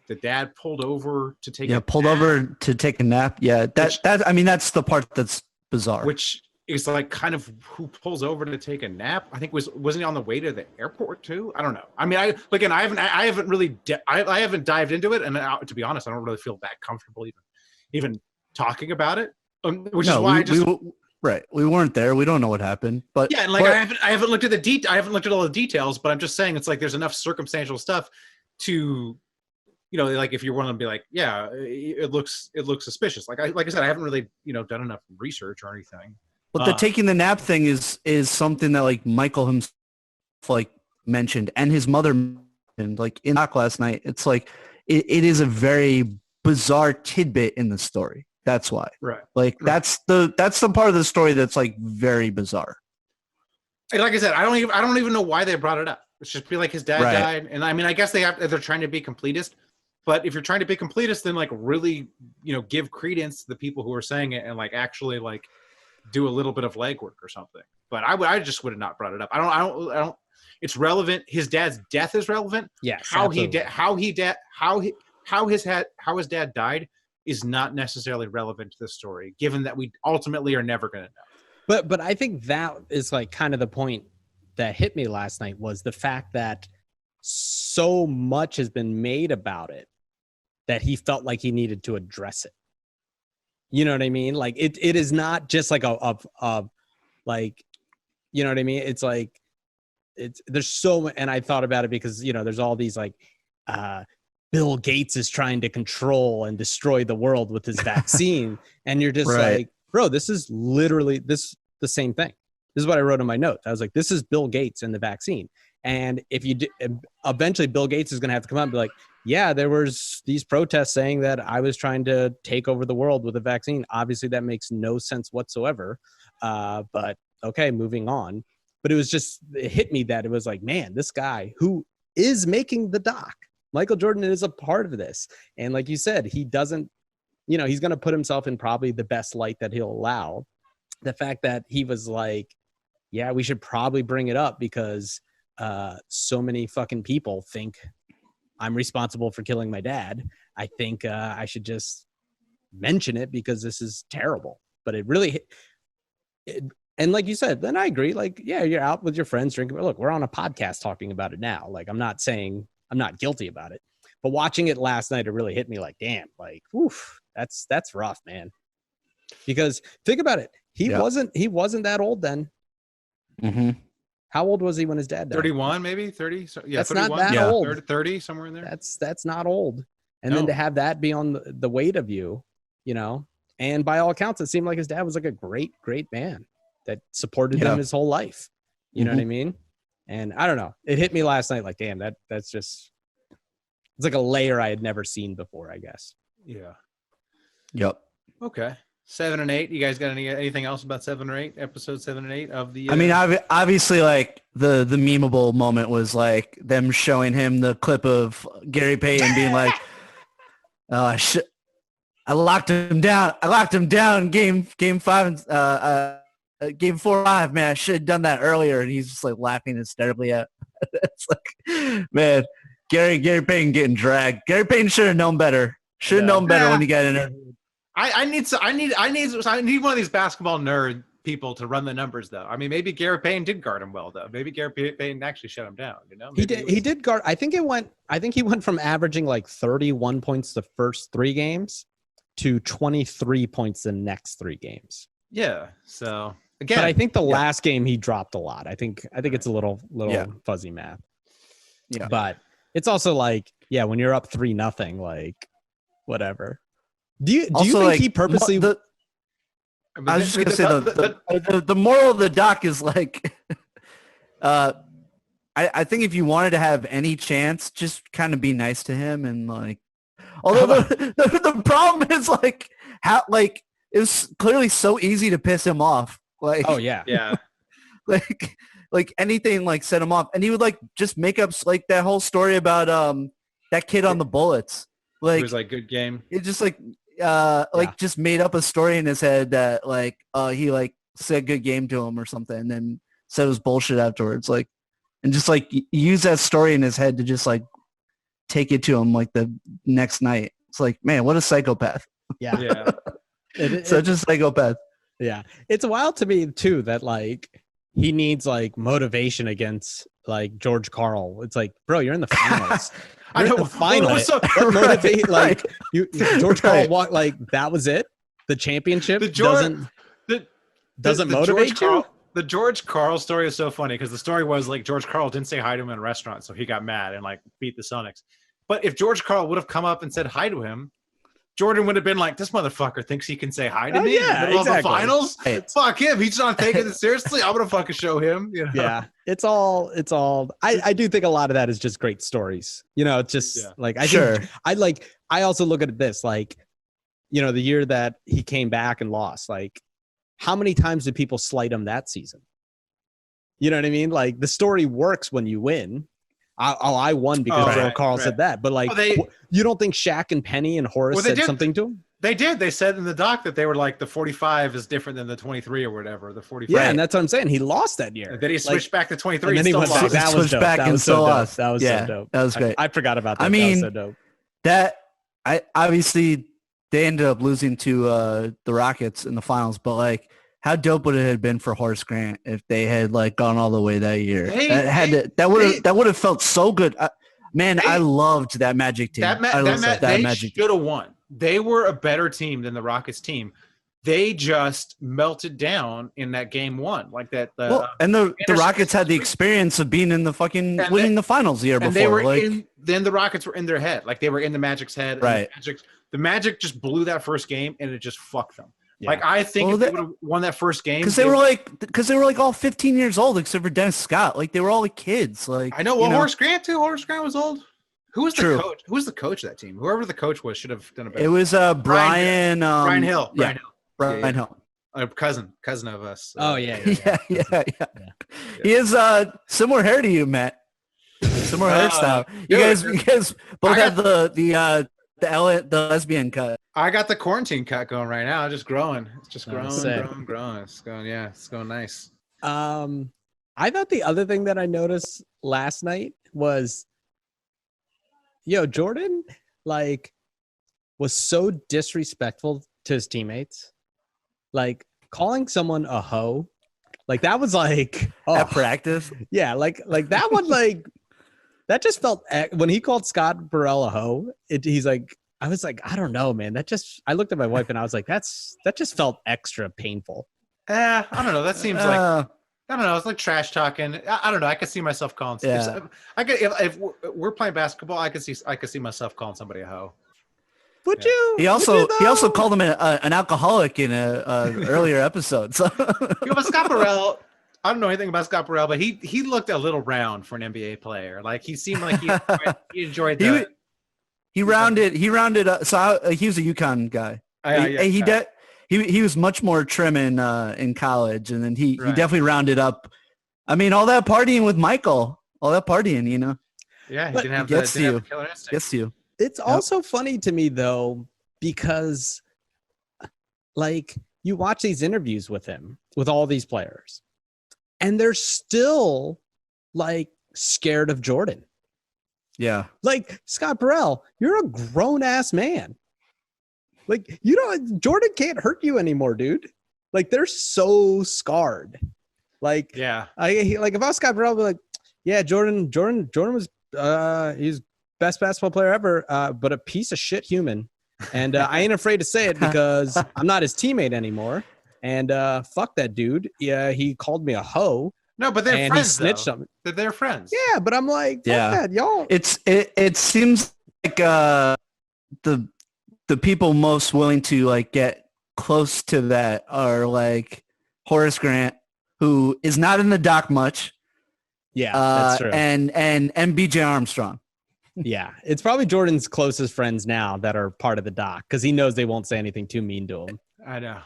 The dad pulled over to take over to take a nap. Yeah. That's the part that's bizarre. Which is kind of who pulls over to take a nap. I think wasn't he on the way to the airport too? I don't know. I mean, I haven't dived into it, and to be honest, I don't really feel that comfortable even talking about it. Which is why we weren't there. We don't know what happened. But yeah, and I haven't looked at I haven't looked at all the details. But I'm just saying it's there's enough circumstantial stuff to. If you want to be yeah, it looks suspicious. Like I said, I haven't really, done enough research or anything. But the taking the nap thing is something that like Michael himself like mentioned and his mother mentioned like in talk last night. It's like it is a very bizarre tidbit in the story. That's why. Right. Like that's the part of the story that's like very bizarre. And like I said, I don't even know why they brought it up. It's just be like his dad died, and I mean, I guess they're trying to be completist. But if you're trying to be completist, then like really, give credence to the people who are saying it and like actually like do a little bit of legwork or something. But I just would have not brought it up. I don't. It's relevant. His dad's death is relevant. Yes. How his dad died is not necessarily relevant to the story, given that we ultimately are never going to know. But I think that is like kind of the point that hit me last night was the fact that so much has been made about it that he felt like he needed to address it. You know what I mean? Like it is not just like a like, you know what I mean? It's like, there's so, and I thought about it because, there's all these like, Bill Gates is trying to control and destroy the world with his vaccine. And you're just like, bro, this is literally the same thing. This is what I wrote in my notes. I was like, this is Bill Gates and the vaccine. And if you eventually Bill Gates is going to have to come out and be like, yeah, there was these protests saying that I was trying to take over the world with a vaccine. Obviously that makes no sense whatsoever. But okay, moving on. But it hit me that it was like, man, this guy who is making the doc, Michael Jordan is a part of this. And like you said, he doesn't, he's going to put himself in probably the best light that he'll allow. The fact that he was like, yeah, we should probably bring it up because so many fucking people think I'm responsible for killing my dad. I think I should just mention it because this is terrible. But it really, and like you said, then I agree. Like, yeah, you're out with your friends drinking. Look, we're on a podcast talking about it now. Like, I'm not saying I'm not guilty about it, but watching it last night, it really hit me like, damn, like, oof, that's rough, man. Because think about it. He wasn't that old then. Mm-hmm. How old was he when his dad died? 31, maybe 30. So, yeah, that's 31, not that old. 30, somewhere in there. That's not old. And then to have that be on the weight of you, and by all accounts, it seemed like his dad was like a great, great man that supported him his whole life. You know what I mean? And I don't know. It hit me last night like, damn, that's just, it's like a layer I had never seen before, I guess. Yeah. Yep. Okay. 7 and 8. You guys got anything else about 7 or 8? Episode 7 and 8 of the. I mean, obviously, like the memeable moment was like them showing him the clip of Gary Payton being like, "Oh, I locked him down. I locked him down. Game 5 and game 4-5. Man, I should have done that earlier." And he's just like laughing hysterically at. It's like, man, Gary Payton getting dragged. Gary Payton should have known better. Should have known better when he got in there. I need one of these basketball nerd people to run the numbers though. I mean, maybe Gary Payton did guard him well though. Maybe Gary Payton actually shut him down. Maybe he did guard. I think he went from averaging like 31 points the first 3 games to 23 points the next 3 games. Yeah. So again, but I think the last game he dropped a lot. I think it's a little fuzzy math. Yeah. But it's also like, yeah, when you're up 3-0, like whatever. Do you think like, he purposely? I was just gonna say the moral of the doc is like, I think if you wanted to have any chance, just kind of be nice to him and like. Although the problem is like how like it was clearly so easy to piss him off. Like yeah, like anything like set him off, and he would like just make up like that whole story about that kid on the Bullets. Like it was like good game. It just like just made up a story in his head that like he like said good game to him or something and then said it was bullshit afterwards, like, and just like use that story in his head to just like take it to him like the next night. It's like, man, what a psychopath. Yeah. Such a psychopath. Yeah. It's wild to me too that like he needs like motivation against like George Karl. It's like, bro, you're in the finals. I know. Finals. Motivate like you, George Karl walked like that was it. The championship doesn't motivate you. The George Karl story is so funny because the story was like George Karl didn't say hi to him in a restaurant, so he got mad and like beat the Sonics. But if George Karl would have come up and said hi to him, Jordan would have been like, this motherfucker thinks he can say hi to me in the yeah, middle of the exactly. finals. Hey. Fuck him. He's not taking it seriously. I'm gonna fucking show him. You know? Yeah, it's all. I do think a lot of that is just great stories. You know, it's just like I also look at this like, you know, the year that he came back and lost. Like, how many times did people slight him that season? You know what I mean? Like the story works when you win. I won because Joe Carl said that. But like, you don't think Shaq and Penny and Horace said something to him? They did. They said in the doc that they were like the 45 is different than the 23 or whatever. The 45. Yeah, and that's what I'm saying. He lost that year. Then he switched back to 23. And then he went back. That was dope. That was so dope. That was so dope. That was great. I forgot about that. I mean, that was so dope. That obviously they ended up losing to the Rockets in the finals, but like, how dope would it have been for Horace Grant if they had like gone all the way that year? That would have felt so good. I loved that Magic team. That Magic should have won. They were a better team than the Rockets team. They just melted down in that game one, like that. And the Rockets had the experience of being in the fucking winning the finals the year before. They were then the Rockets were in their head, like they were in the Magic's head. Right. The Magic just blew that first game, and it just fucked them. Yeah. Like I think if they would have won that first game, because they were like all 15 years old except for Dennis Scott. Like they were all like kids. Like I know. Well, Horace Grant too. Horace Grant was old. Who was the coach? Who was the coach of that team? Whoever the coach was should have done a better. It was Brian Hill. Brian Hill. A cousin of us. Yeah. He has similar hair to you, Matt. Similar hairstyle. You guys both have the lesbian cut. I got the quarantine cut going right now. Just growing. It's just growing. It's going. Yeah, it's going nice. I thought the other thing that I noticed last night was, Jordan like was so disrespectful to his teammates, like calling someone a hoe. Like that was like at practice. Yeah, like that one like that just felt when he called Scott Burrell a hoe. He's like. I was like, I don't know, man. I looked at my wife and I was like, that just felt extra painful. I don't know. That seems like, I don't know. It's like trash talking. I don't know. I could see myself calling. Yeah. If we're playing basketball, I could see myself calling somebody a hoe. Would you? He also called him an alcoholic in a earlier episode. So. But Scott Burrell, I don't know anything about Scott Burrell, but he looked a little round for an NBA player. Like he seemed like he enjoyed that. He rounded up. So he was a UConn guy. He was much more trim in college, and then he definitely rounded up. I mean, all that partying with Michael, all that partying, Yeah, he didn't have the killer instinct. Gets to you. It's also funny to me though, because like you watch these interviews with him, with all these players, and they're still like scared of Jordan. Yeah. Like Scott Burrell, you're a grown ass man. Like, Jordan can't hurt you anymore, dude. Like they're so scarred. Like, yeah. If I was Scott Burrell, I'd be like, yeah, Jordan was he's best basketball player ever, but a piece of shit human. And I ain't afraid to say it because I'm not his teammate anymore. And fuck that dude. Yeah, he called me a hoe. No, but they're friends. He snitched on me. They're friends. Yeah, but I'm like, fuck that, y'all. It seems like the people most willing to like get close to that are like Horace Grant, who is not in the doc much. Yeah, that's true. And BJ Armstrong. Yeah, it's probably Jordan's closest friends now that are part of the doc because he knows they won't say anything too mean to him. I know.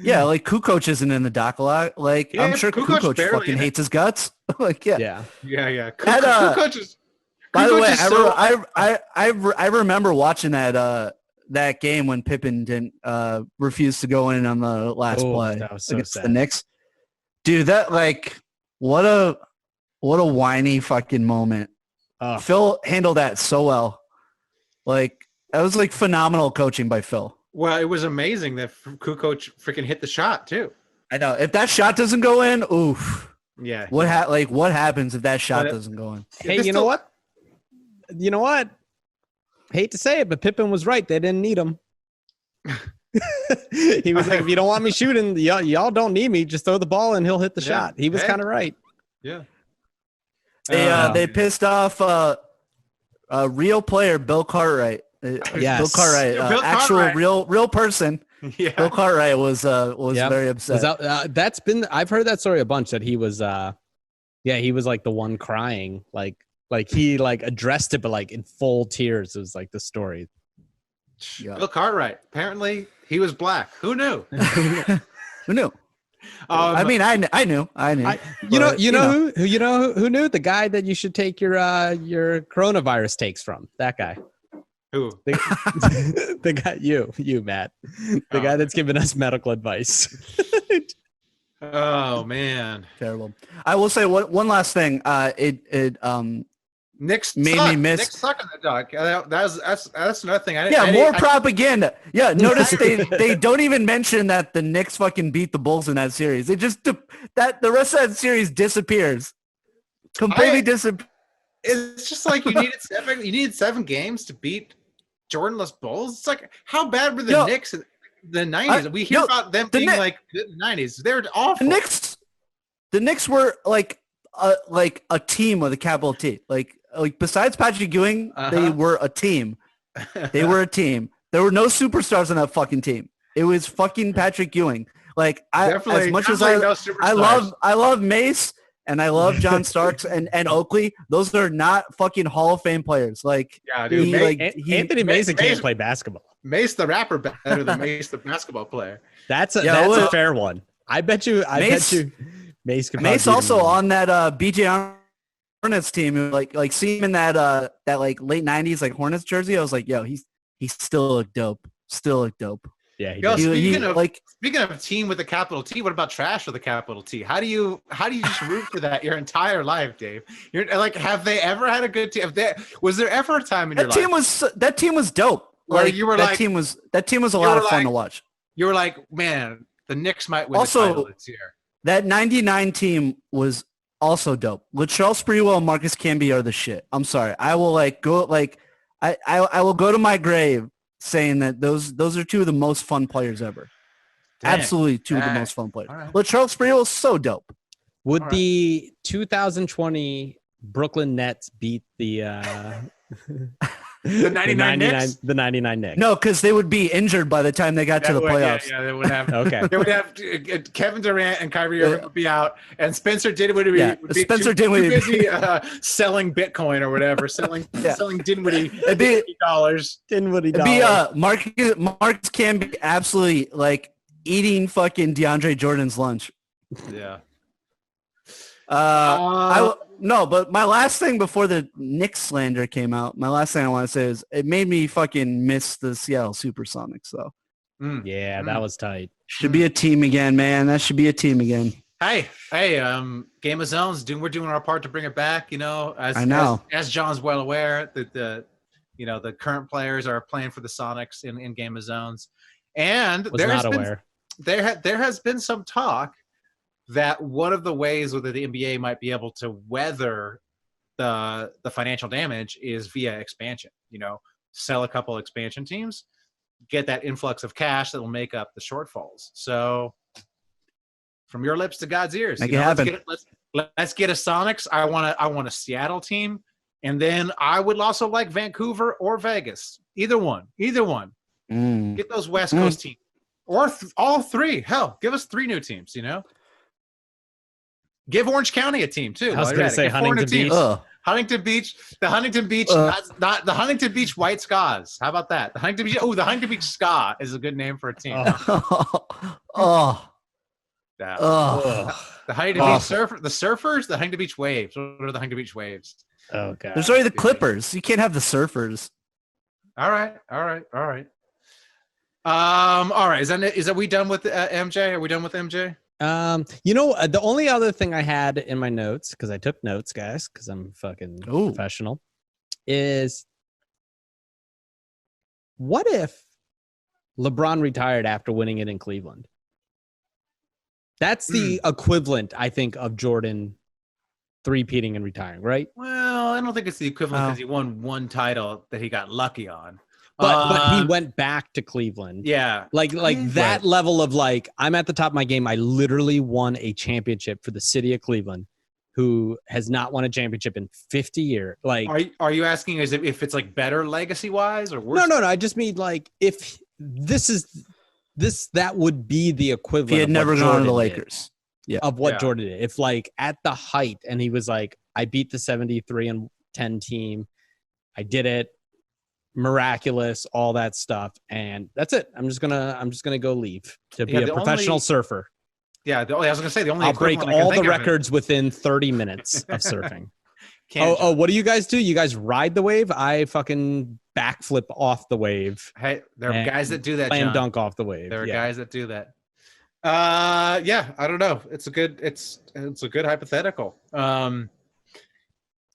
Yeah, like Kukoc isn't in the doc a lot. Like I'm sure Kukoc fucking hates his guts. Like yeah. Kukoc is. By the way, I remember watching that game when Pippen didn't refuse to go in on the last play that was so against sad. the Knicks. Dude, that like what a whiny fucking moment. Phil handled that so well. Like that was like phenomenal coaching by Phil. Well, it was amazing that Kukoc freaking hit the shot too. I know. If that shot doesn't go in, oof. Yeah. What happens if that shot doesn't go in? Hey, you know what? You know what? Hate to say it, but Pippen was right. They didn't need him. He was like, if you don't want me shooting, y'all don't need me. Just throw the ball and he'll hit the shot. He was kind of right. Yeah. They pissed off a real player, Bill Cartwright. Yes. Bill Cartwright, Bill actual Cartwright. real person. Yeah. Bill Cartwright was Yep. very upset. That's been I've heard that story a bunch that he was he was like the one crying like he like addressed it but like in full tears. It was like the story. Yeah. Bill Cartwright. Apparently, he was black. Who knew? Who knew? I mean, I knew. Who knew? The guy that you should take your coronavirus takes from. That guy. Who? The guy, you, Matt. The guy that's giving us medical advice. Oh man, terrible. I will say one last thing. Knicks made suck. me miss. Knicks suck in the dog. That's another thing. More propaganda. Yeah, notice they don't even mention that the Knicks fucking beat the Bulls in that series. They just that the rest of that series disappears, completely disappears. It's just like you needed 7 games to beat Jordanless Bulls. It's like, how bad were the Knicks in the 90s? We hear about them being like good in the 90s. They're awful. The Knicks were like a team with a capital T. Like besides Patrick Ewing, they were a team. They were a team. There were no superstars on that fucking team. It was fucking Patrick Ewing. Like as much as I love Mace and I love John Starks and Oakley, those are not fucking Hall of Fame players. Like, yeah, dude, Anthony Mason can't play basketball. Mace the rapper better than Mace the basketball player. That's a fair one. I bet you Mace could. Mace also on that BJ Hornets team. Like seeing him in that like late '90s like Hornets jersey. I was like, yo, he still looked dope. Still looked dope. Yeah. Speaking of a team with a capital T, what about trash with a capital T? How do you just root for that your entire life, Dave? You're like, have they ever had a good team? Was there ever a time in your life? That team was dope. Like, you were that team was a lot of fun to watch. You were like, man, the Knicks might win the title this year. That '99 team was also dope. Latrell Sprewell and Marcus Camby are the shit. I'm sorry. I will I will go to my grave saying that those are two of the most fun players ever. Dang. Absolutely two of the most fun players. Right. Latrell Sprewell is so dope. Would the 2020 Brooklyn Nets beat the the 99 Knicks? The 99 Knicks. No, because they would be injured by the time they got to the playoffs. Yeah, they would have. Okay. They would have Kevin Durant and Kyrie Irving would be out, and Spencer Dinwiddie would be too busy selling Bitcoin or whatever, selling Dinwiddie $50. Dinwiddie dollars. Marcus Camby absolutely like eating fucking DeAndre Jordan's lunch. Yeah. No, but my last thing before the Knicks slander came out, my last thing I want to say is it made me fucking miss the Seattle Supersonics, though. Yeah, that was tight. Should be a team again, man. That should be a team again. Hey, Game of Zones, we're doing our part to bring it back. You know, as John's well aware that the current players are playing for the Sonics in Game of Zones, and there has been some talk that one of the ways that the NBA might be able to weather the financial damage is via expansion. You know, sell a couple expansion teams, get that influx of cash that will make up the shortfalls. So, from your lips to God's ears, make it happen. Let's get a Sonics. I want a Seattle team, and then I would also like Vancouver or Vegas. Either one. Get those West Coast teams, or all three. Hell, give us 3 new teams. You know. Give Orange County a team too. I was going to say Huntington Beach. Huntington Beach, the Huntington Beach, not the Huntington Beach White Scars. How about that? The Huntington Beach Ska is a good name for a team. The Huntington Beach the Surfers, the Huntington Beach Waves. What are the Huntington Beach Waves? Oh god. There's already the Clippers. You can't have the Surfers. All right. All right. Is that we done with MJ? Are we done with MJ? The only other thing I had in my notes, because I took notes, guys, because I'm fucking professional, is what if LeBron retired after winning it in Cleveland? That's the equivalent, I think, of Jordan three-peating and retiring, right? Well, I don't think it's the equivalent because he won one title that he got lucky on. But he went back to Cleveland. Yeah. Like that level of like, I'm at the top of my game. I literally won a championship for the city of Cleveland, who has not won a championship in 50 years. Like, are you asking as if it's like better legacy wise or worse? No. I just mean like if that would be the equivalent. If he had of never what gone to Jordan the did, Lakers. Yeah. of what Yeah. Jordan did. If like at the height, and he was like, I beat the 73-10 team, I did it, miraculous, all that stuff, and that's it. I'm just gonna go leave to be a professional surfer. Yeah, I was gonna say the only I'll break equivalent I can all think the of records within 30 minutes of surfing. Can't Oh, what do you guys do? You guys ride the wave? I fucking backflip off the wave. Hey, there are and guys that do that. Slam John. dunk off the wave. There are Yeah. guys that do that. Yeah, I don't know. It's a good hypothetical.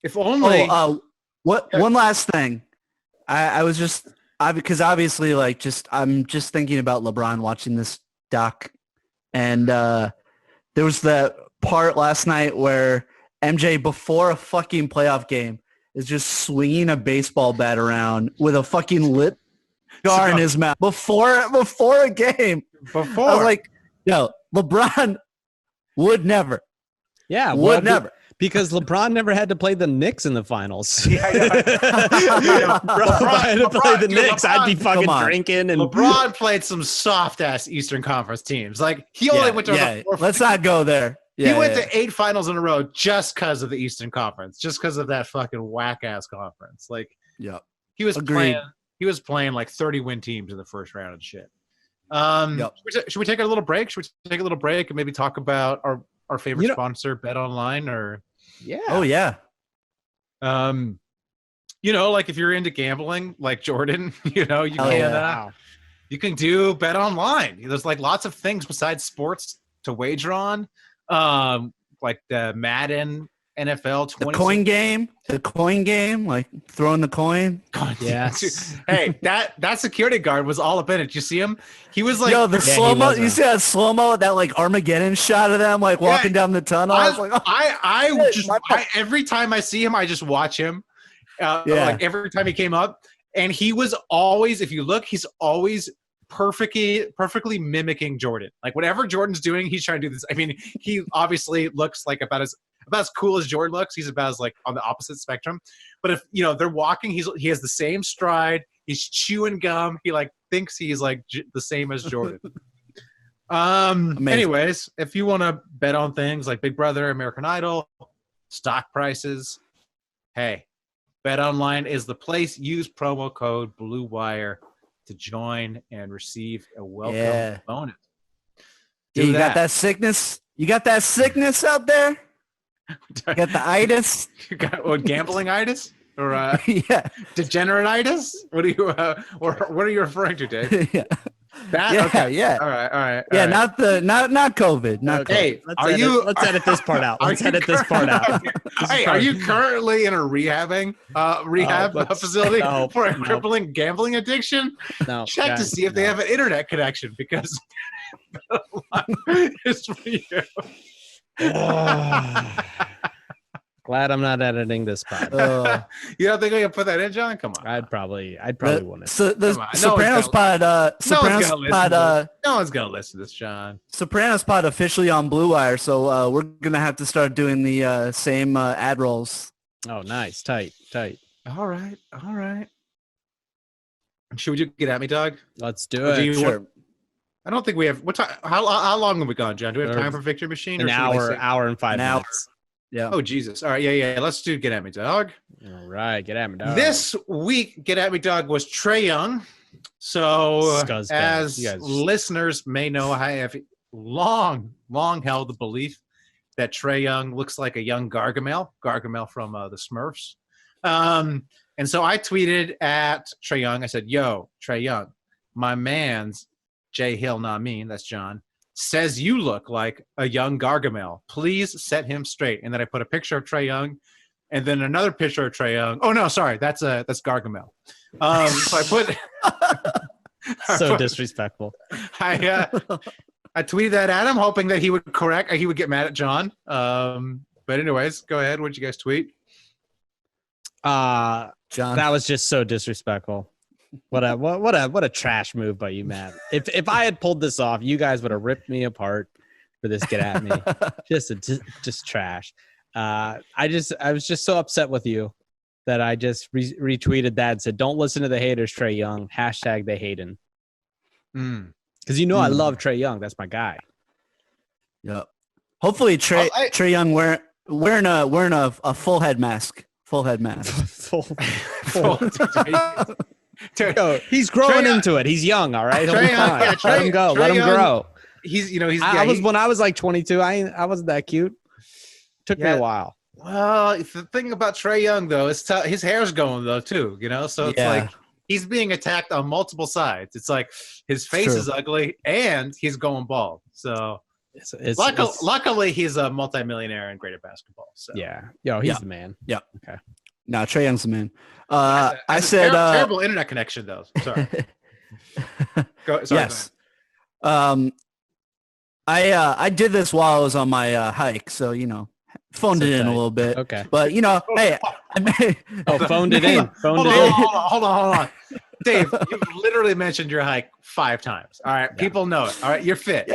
If only. One last thing. Because obviously, like, I'm just thinking about LeBron watching this doc, and there was that part last night where MJ, before a fucking playoff game, is just swinging a baseball bat around with a fucking lit cigar in his mouth before a game. I was like, no, LeBron would never. Yeah, would never. Because LeBron never had to play the Knicks in the finals. Yeah. Bro, if I had to play the Knicks, I'd be fucking come on. drinking. And LeBron played some soft ass Eastern Conference teams. Like he only went to let's not go there. He went to 8 finals in a row just because of the Eastern Conference, just because of that fucking whack ass conference. Like, yeah, he was Agreed. playing like 30-win teams in the first round and shit. Yep. Should we take a little break? Should we take a little break and maybe talk about our favorite sponsor, Bet Online, or yeah. Oh yeah. Like if you're into gambling, like Jordan, you can you can do Bet Online. There's like lots of things besides sports to wager on. Like the Madden NFL 20. The coin game, like throwing the coin. Yes. Hey, that security guard was all up in it. Did you see him? He was like, the slow-mo. You see that slow-mo, that like Armageddon shot of them like walking down the tunnel? I was like, I every time I see him, I just watch him. Like every time he came up, and he was always, if you look, he's always perfectly mimicking Jordan. Like whatever Jordan's doing, he's trying to do this. I mean, he obviously looks like about as cool as Jordan looks. He's about as like on the opposite spectrum. But if they're walking, he has the same stride. He's chewing gum. He like thinks he's like the same as Jordan. Anyways, if you want to bet on things like Big Brother, American Idol, stock prices, hey, Bet Online is the place. Use promo code BlueWire to join and receive a welcome bonus. You got that sickness? You got that sickness out there? You got the itis? You got gambling-itis? Or degenerate-itis? What are you referring to, Dave? Yeah. Okay. All right. Yeah, not COVID. Not hey, COVID. Let's edit this part out. Hey, are you currently in a rehab facility for a crippling gambling addiction? No. Check to see if they have an internet connection, because it's for you. Glad I'm not editing this part. You don't think I can put that in, John? Come on. I'd probably wouldn't. So the Sopranos pod. No one's gonna listen to this, John. Sopranos pod officially on Blue Wire, so we're gonna have to start doing the same ad rolls. Oh, nice, tight. All right. Should we get at me, Dawg? Let's do it. Sure. I don't think we have. What time? How long have we gone, John? Do we have time for Victory Machine? An hour and 5 minutes. Yeah. Oh Jesus! All right, yeah. Let's do Get At Me, Dawg. All right, Get At Me, Dawg. This week, Get At Me, Dawg was Trae Young. So, as listeners may know, I have long held the belief that Trae Young looks like a young Gargamel from the Smurfs. And so I tweeted at Trae Young. I said, "Yo, Trae Young, my man's Jay Hill, not me. That's John. Says you look like a young Gargamel. Please set him straight." And then I put a picture of Trae Young, and then another picture of Trae Young. Oh no, sorry, that's Gargamel. So I put so disrespectful. I tweeted that at him, hoping that he would get mad at John. But anyways, go ahead. What'd you guys tweet? John, that was just so disrespectful. What a trash move by you, Matt. If I had pulled this off, you guys would have ripped me apart for this Get At Me. just trash. I was just so upset with you that I just retweeted that and said, "Don't listen to the haters, Trae Young. # they hating." Because I love Trae Young. That's my guy. Yep. Hopefully Trae Young wearing a full head mask. Full head mask. Yo, he's growing into it. He's young, all right. He'll be fine. Let him go. Let him grow. When I was like 22. I wasn't that cute. Took me a while. Well, the thing about Trae Young though is his hair's going though too. So it's like he's being attacked on multiple sides. It's like his face is ugly and he's going bald. So luckily he's a multimillionaire and great at basketball. So he's the man. Yeah. Okay. No, Trae Young's the man. I said terrible internet connection though. Sorry. Yes. I did this while I was on my hike, so phoned it in a little bit. Okay. But hey, phoned it in. Hold on. Dave, you literally mentioned your hike 5 times. All right, people know it. All right, you're fit.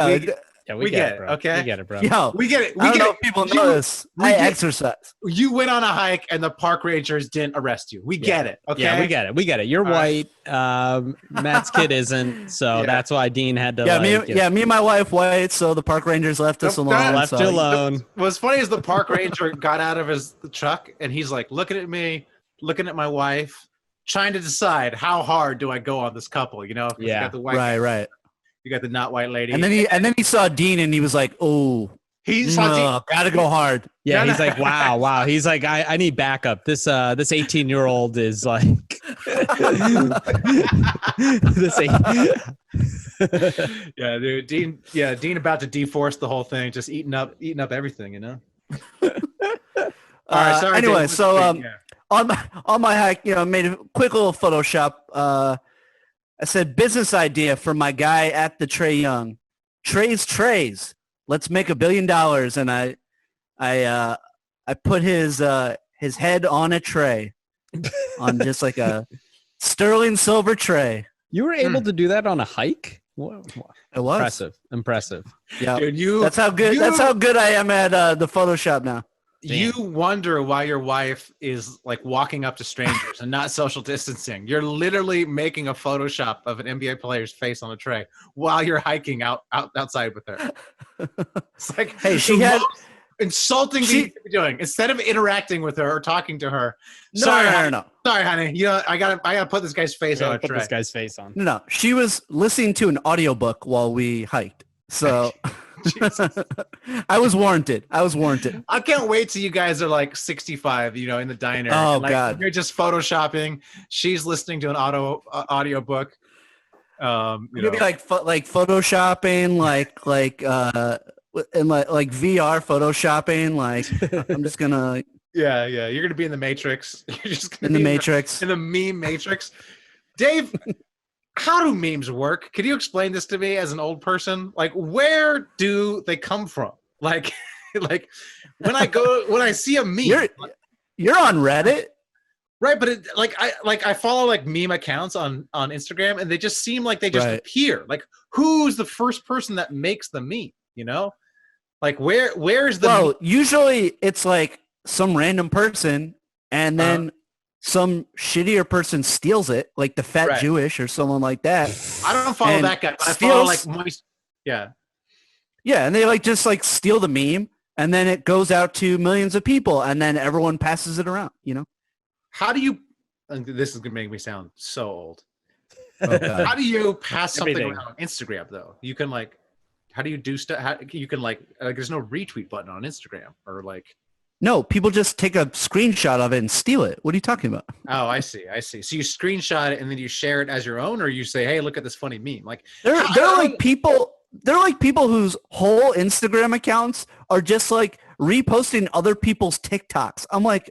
We get it, bro. okay? We get it, bro. Yo, we get it. I don't know if people know this. I exercise. You went on a hike and the park rangers didn't arrest you. We get it, okay? Yeah, we get it. You're white. Matt's kid isn't, so that's why Dean had to. Me and my wife white, so the park rangers left us alone. Left you alone. What's funny is the park ranger got out of his truck and he's like looking at me, looking at my wife, trying to decide how hard do I go on this couple, Yeah. Got the white Right. You got the not white lady. And then he saw Dean and he was like, "Oh, gotta go hard." Yeah, he's like, wow. He's like, I need backup. This 18-year-old is like Yeah, dude. Dean about to deforce the whole thing, just eating up everything, All right, sorry. Anyway, Dave, so on my hike, made a quick little Photoshop. I said, business idea for my guy at the Trae Young. Trays. Let's make $1 billion. And I put his head on a tray, on just like a sterling silver tray. You were able to do that on a hike? It was impressive. Yeah, that's how good I am at the Photoshop now. You wonder why your wife is like walking up to strangers and not social distancing. You're literally making a Photoshop of an NBA player's face on a tray while you're hiking outside with her. It's like, hey, she had insulting thing you be doing instead of interacting with her or talking to her. No. Sorry, honey. I gotta put this guy's face on a tray. Put this guy's face on. No, she was listening to an audiobook while we hiked. So I was warranted. I can't wait till you guys are like 65, in the diner. Oh, God. You're just photoshopping. She's listening to an audiobook. Maybe like photoshopping, and like VR photoshopping. Like I'm just gonna. Yeah. You're gonna be in the Matrix. You're just gonna in the Matrix. In the meme Matrix. Dave, how do memes work? Could you explain this to me as an old person? Like, where do they come from? Like when I see a meme, you're on Reddit, right? But I follow like meme accounts on Instagram, and they just seem like they just appear. Like, who's the first person that makes the meme? Like where's the? Well, usually it's like some random person, and then some shittier person steals it, like the fat Jewish or someone like that. I don't follow that guy. But I follow like moist. Yeah, and they just steal the meme, and then it goes out to millions of people, and then everyone passes it around. How do you? And this is gonna make me sound so old. Oh, God. How do you pass something around on Instagram though? You can how do you do stuff? You can there's no retweet button on Instagram or like. No, people just take a screenshot of it and steal it. What are you talking about? Oh, I see. So you screenshot it and then you share it as your own, or you say, "Hey, look at this funny meme." Like they're like people. They're like people whose whole Instagram accounts are just like reposting other people's TikToks. I'm like,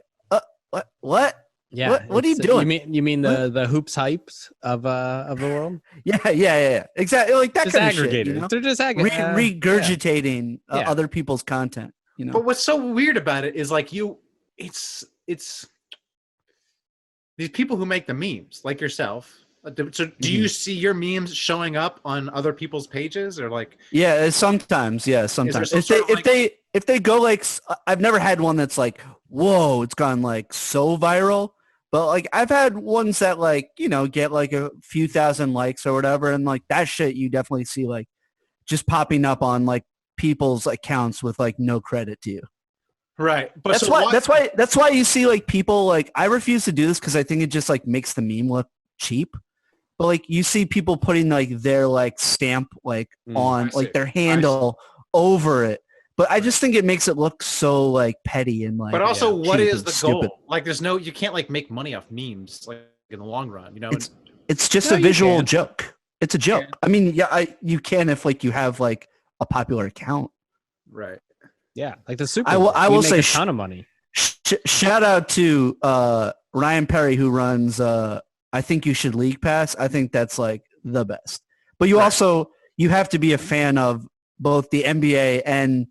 what? Yeah. What are you doing? You mean the hoops hypes of the world? Yeah. Exactly. Like that just kind aggregated. of shit. They're just regurgitating other people's content. But what's so weird about it is it's these people who make the memes, like yourself, So do you see your memes showing up on other people's pages or like? Yeah, sometimes. Yeah, sometimes. If they go like, I've never had one that's like, whoa, it's gone like so viral. But like I've had ones that like, get like a few thousand likes or whatever, and like that shit you definitely see like just popping up on like people's accounts with like no credit to you. Right. But that's why you see like people like, I refuse to do this because I think it just like makes the meme look cheap. But like you see people putting like their like stamp like on like their handle over it. But I just think it makes it look so like petty and like. But also, what is the stupid goal? Like, you can't like make money off memes like in the long run. It's just a visual joke. It's a joke. Yeah. I mean, yeah, you can if like you have like a popular account. Right. Yeah, like the Super Bowl. I will say a ton of money. Shout out to Ryan Perry who runs I Think You Should League Pass. I think that's like the best. But you also have to be a fan of both the NBA and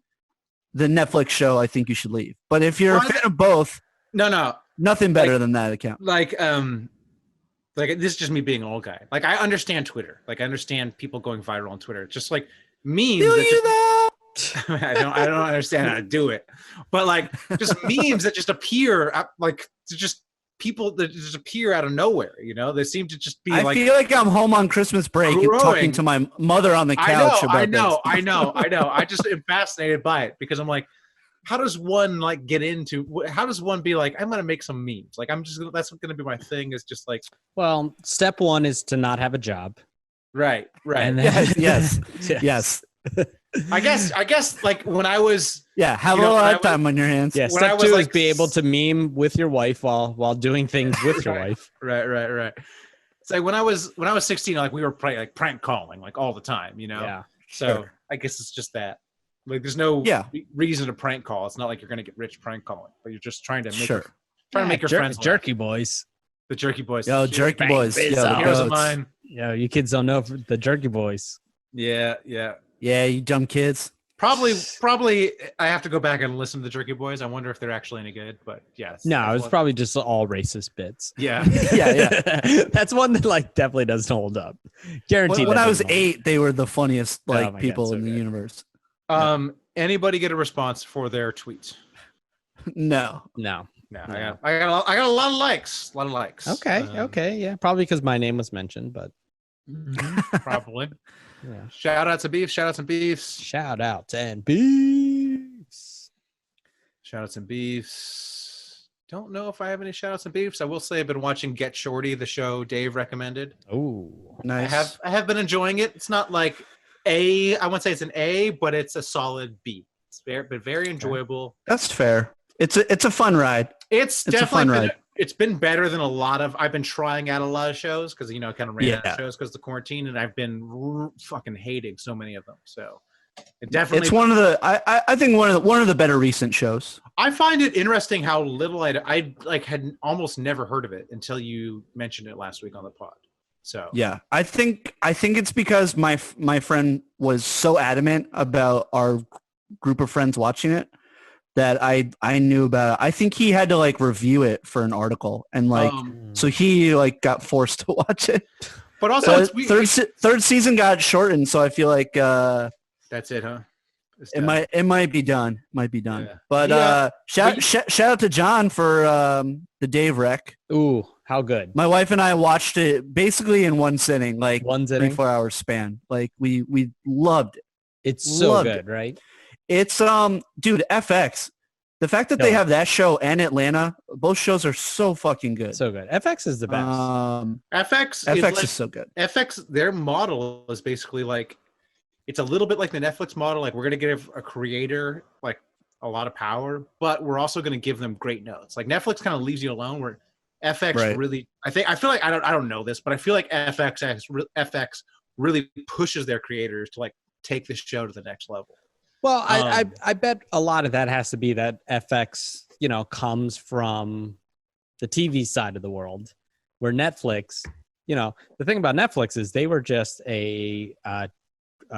the Netflix show I Think You Should Leave. But if you're a fan of both, nothing better than that account. Like this is just me being an old guy. Like I understand Twitter. Like I understand people going viral on Twitter. Just like memes. I don't understand how to do it. But like just memes that just appear people that just appear out of nowhere, they seem to just be I feel like I'm home on Christmas break and talking to my mother on the couch I know. I just am fascinated by it because I'm like, how does one like get into, how does one be like, I'm going to make some memes. Like that's going to be my thing is just like. Well, step one is to not have a job. Right. And then, yes. I guess like when I was have a lot of time on your hands. Yeah, step two is be able to meme with your wife while doing things with your wife. Right. It's like when I was 16, like we were like prank calling like all the time, Yeah. So I guess it's just that. Like there's no reason to prank call. It's not like you're gonna get rich prank calling, but you're just trying to make your friends jerky boys. The jerky boys. Yo, jerky boys. Here's mine. Yo, you kids don't know the jerky boys. Yeah. Yeah, you dumb kids. Probably I have to go back and listen to the Jerky Boys. I wonder if they're actually any good, but yes. No, it's probably just all racist bits. Yeah. yeah. That's one that like definitely doesn't hold up. Guaranteed. When I was 8, they were the funniest people in the universe. Anybody get a response for their tweets? No. I got a lot of likes. Okay. Yeah. Probably because my name was mentioned, but probably. Yeah. Shout outs and beefs. Shout outs and beefs. Don't know if I have any shout outs and beefs. I will say I've been watching Get Shorty, the show Dave recommended. Oh, nice. I have been enjoying it. It's not like I wouldn't say it's an A, but it's a solid B. It's very enjoyable. That's fair. It's a fun ride. It's definitely it's been better than a lot of. I've been trying out a lot of shows because kind of ran out of shows because of the quarantine, and I've been fucking hating so many of them. So it definitely. It's one of the. I think one of the better recent shows. I find it interesting how little I like had almost never heard of it until you mentioned it last week on the pod. So yeah, I think it's because my friend was so adamant about our group of friends watching it that I knew about it. I think he had to like review it for an article and like so he like got forced to watch it. But also third season got shortened, so I feel like that's it, huh? It might be done. Yeah. But shout out to John for the Dave rec. Ooh, how good. My wife and I watched it basically in one sitting, like 3-4 hour span. Like we loved it. It's so good, right? It's dude, FX. The fact that they have that show and Atlanta, both shows are so fucking good. So good. FX is the best. FX is so good. FX, their model is basically like it's a little bit like the Netflix model. Like we're gonna give a creator like a lot of power, but we're also gonna give them great notes. Like Netflix kind of leaves you alone. Where FX really, I feel like I don't know this, but I feel like FX really pushes their creators to like take this show to the next level. Well, I bet a lot of that has to be that FX, comes from the TV side of the world, where Netflix, the thing about Netflix is they were just a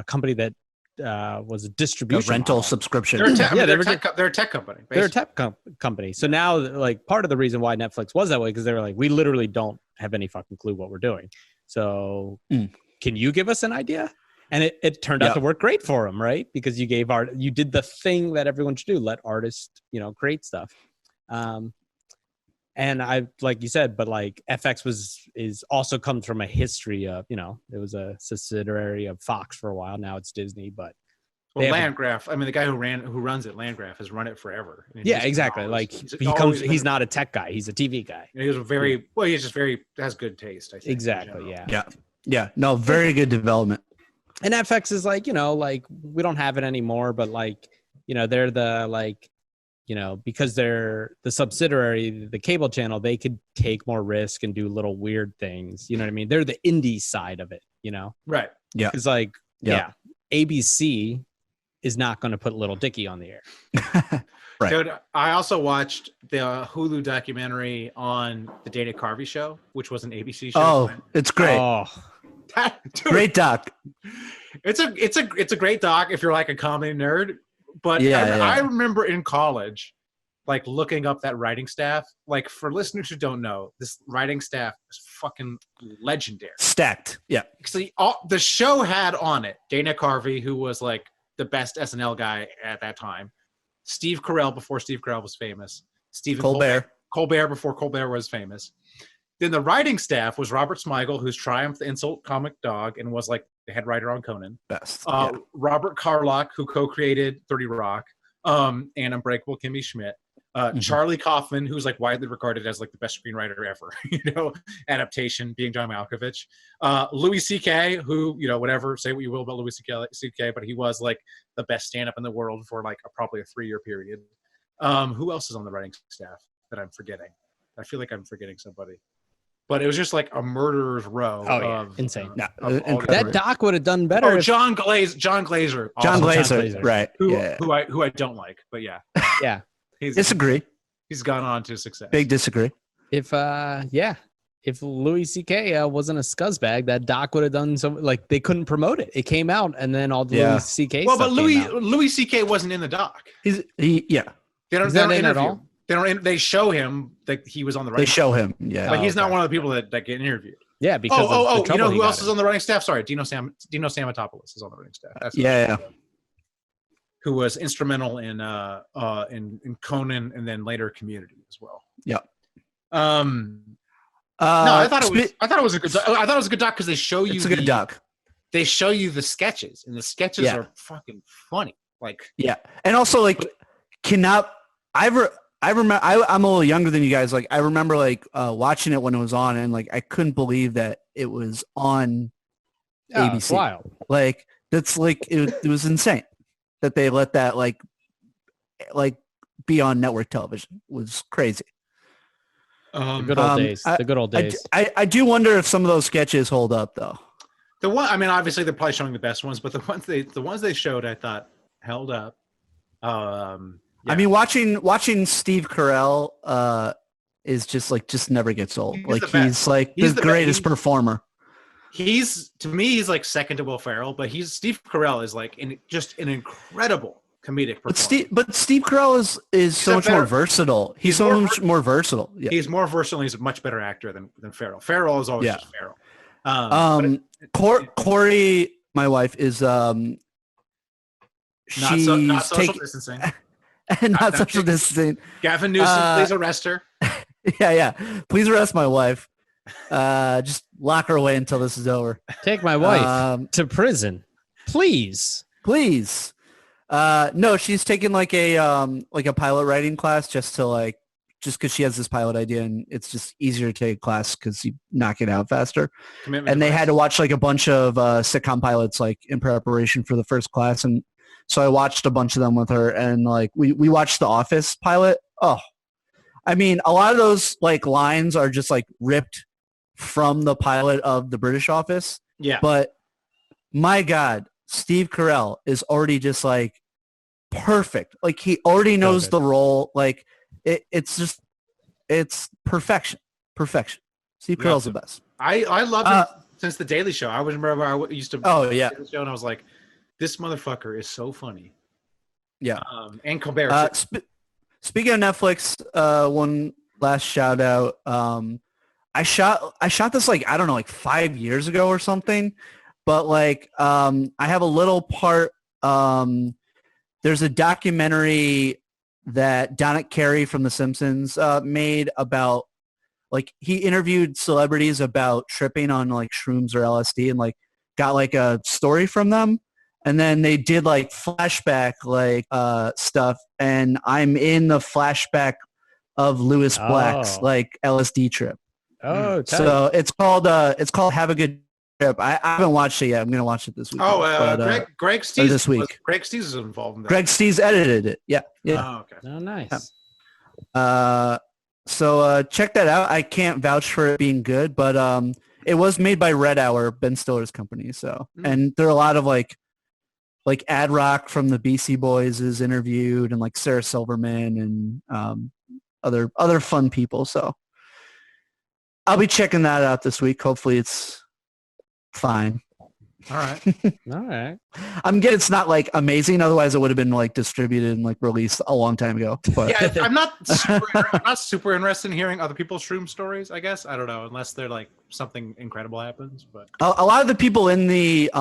company that was a distribution rental model. Subscription. They're a tech company. Basically. They're a tech company. So now, like, part of the reason why Netflix was that way because they were like, we literally don't have any fucking clue what we're doing. So can you give us an idea? And it turned out to work great for him, right? Because you did the thing that everyone should do, let artists, create stuff. And I, like you said, but like FX is also comes from a history of, it was a subsidiary of Fox for a while. Now it's Disney, but Landgraf. I mean, the guy who runs it, Landgraf, has run it forever. I mean, yeah, exactly. Like he's not a tech guy; he's a TV guy. He's has good taste. I think. Exactly. Yeah. No, very good development. And FX is like, like we don't have it anymore, but like, they're the like, because they're the subsidiary, the cable channel, they could take more risk and do little weird things. You know what I mean? They're the indie side of it, Right. Yeah. It's like, ABC is not going to put Little Dicky on the air. Right. Dude, I also watched the Hulu documentary on the Dana Carvey show, which was an ABC show. Oh, it's great. Oh, Dude, great doc. It's a great doc if you're like a comedy nerd. But I remember in college, like looking up that writing staff. Like for listeners who don't know, this writing staff is fucking legendary. Stacked. Yeah. See, the show had on it Dana Carvey, who was like the best SNL guy at that time. Steve Carell before Steve Carell was famous. Stephen Colbert before Colbert was famous. Then the writing staff was Robert Smigel, who's triumphed the insult comic Dawg and was like the head writer on Conan. Best. Robert Carlock, who co-created 30 Rock, and Unbreakable Kimmy Schmidt. Charlie Kaufman, who's like widely regarded as like the best screenwriter ever, adaptation being John Malkovich. Louis C.K., who, whatever, say what you will about Louis C.K., but he was like the best stand-up in the world for like probably a 3-year period. Who else is on the writing staff that I'm forgetting? I feel like I'm forgetting somebody. But it was just like a murderer's row. Oh, yeah. Insane. That doc would have done better. Oh, John Glazer. John Glazer. Right. Who I don't like, but yeah. Yeah. Disagree. He's gone on to success. Big disagree. If Louis C.K. Wasn't a scuzzbag, that doc would have done some. Like they couldn't promote it. It came out, and then all the Louis C.K. Well, but Louis C.K. wasn't in the doc. They don't interview at all. They show him that he was on the writing. They show him, yeah. But he's not one of the people that get interviewed. Yeah, because you know who else is on the writing staff? Sorry, Dino Stamatopoulos is on the writing staff. That's who was instrumental in Conan and then later Community as well. Yeah. No, I thought it was a good doc because they show you. It's a good doc. They show you the sketches, and the sketches are fucking funny. Like and also like I remember I'm a little younger than you guys. Like I remember like watching it when it was on, and like I couldn't believe that it was on ABC. It's wild. Like that's like it was insane that they let that like be on network television. It was crazy. The good old days. The good old days. I do wonder if some of those sketches hold up though. Obviously they're probably showing the best ones, but the ones they showed I thought held up. I mean, watching Steve Carell is just never gets old. He's the greatest performer. To me, he's like second to Will Ferrell, but Steve Carell is like just an incredible comedic performer. But Steve Carell is so much more versatile. He's so much more versatile. Yeah. He's more versatile. He's a much better actor than Ferrell. Ferrell is always just Ferrell. Corey, my wife, is not social distancing. Not social distancing. Gavin Newsom, please arrest her. Yeah. Please arrest my wife. Just lock her away until this is over. Take my wife to prison, please. No, she's taking like a pilot writing class just because she has this pilot idea, and it's just easier to take a class because you knock it out faster. And they had to watch like a bunch of sitcom pilots like in preparation for the first class, and so I watched a bunch of them with her, and like we watched The Office pilot. Oh, I mean, a lot of those like lines are just like ripped from the pilot of The British Office. Yeah. But my God, Steve Carell is already just like perfect. Like he already knows the role. Like it's perfection. Steve Carell's the best. I loved him since The Daily Show. I remember I used to the show, and I was like, this motherfucker is so funny. Yeah. And Colbert. Speaking of Netflix, one last shout out. I shot this like, I don't know, like 5 years ago or something. But like, I have a little part. There's a documentary that Donna Carey from The Simpsons made about, like, he interviewed celebrities about tripping on like shrooms or LSD and like got like a story from them. And then they did like flashback like stuff. And I'm in the flashback of Lewis Black's like LSD trip. Oh, tight. So it's called Have a Good Trip. I haven't watched it yet. I'm going to watch it this week. Greg Stees this week. Greg Stees is involved in that. Greg Stees edited it. Yeah. Oh, okay. Oh, nice. So check that out. I can't vouch for it being good, but it was made by Red Hour, Ben Stiller's company. So, and there are a lot of like Ad Rock from the BC Boys is interviewed, and like Sarah Silverman and other fun people. So I'll be checking that out this week. Hopefully it's fine. All right. All right. I'm getting it's not like amazing. Otherwise, it would have been like distributed and like released a long time ago. But yeah, I'm not super interested in hearing other people's shroom stories. I guess I don't know, unless they're like something incredible happens. But a lot of the people in the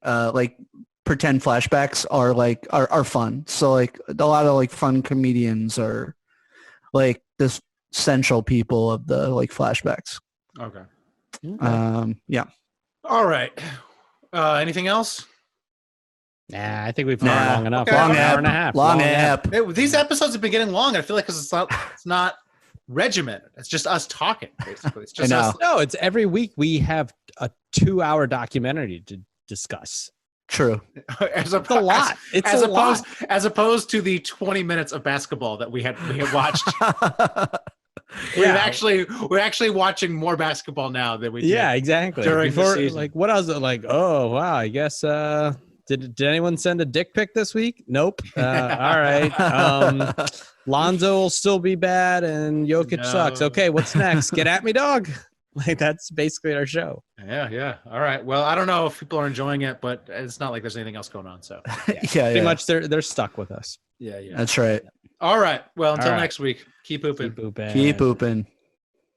like pretend flashbacks are fun. So like a lot of like fun comedians are like the central people of the like flashbacks. Okay. Yeah. All right. Anything else? Nah, I think we've gone long enough. Okay. Long hour and a half. Long app. These episodes have been getting long. I feel like because it's not regimented. It's just us talking, basically. It's just us. No, it's every week we have a 2-hour documentary to discuss. True. It's a lot. As opposed to the 20 minutes of basketball that we had watched. We're actually watching more basketball now than we did. Yeah, exactly. Before, like, what else? Like, oh wow, I guess. Did anyone send a dick pic this week? Nope. All right. Lonzo will still be bad, and Jokic sucks. Okay, what's next? Get at me, dog. Like, that's basically our show. Yeah. All right. Well, I don't know if people are enjoying it, but it's not like there's anything else going on. So pretty much they're stuck with us. Yeah. That's right. All right. Well, until next week, keep pooping. Keep pooping.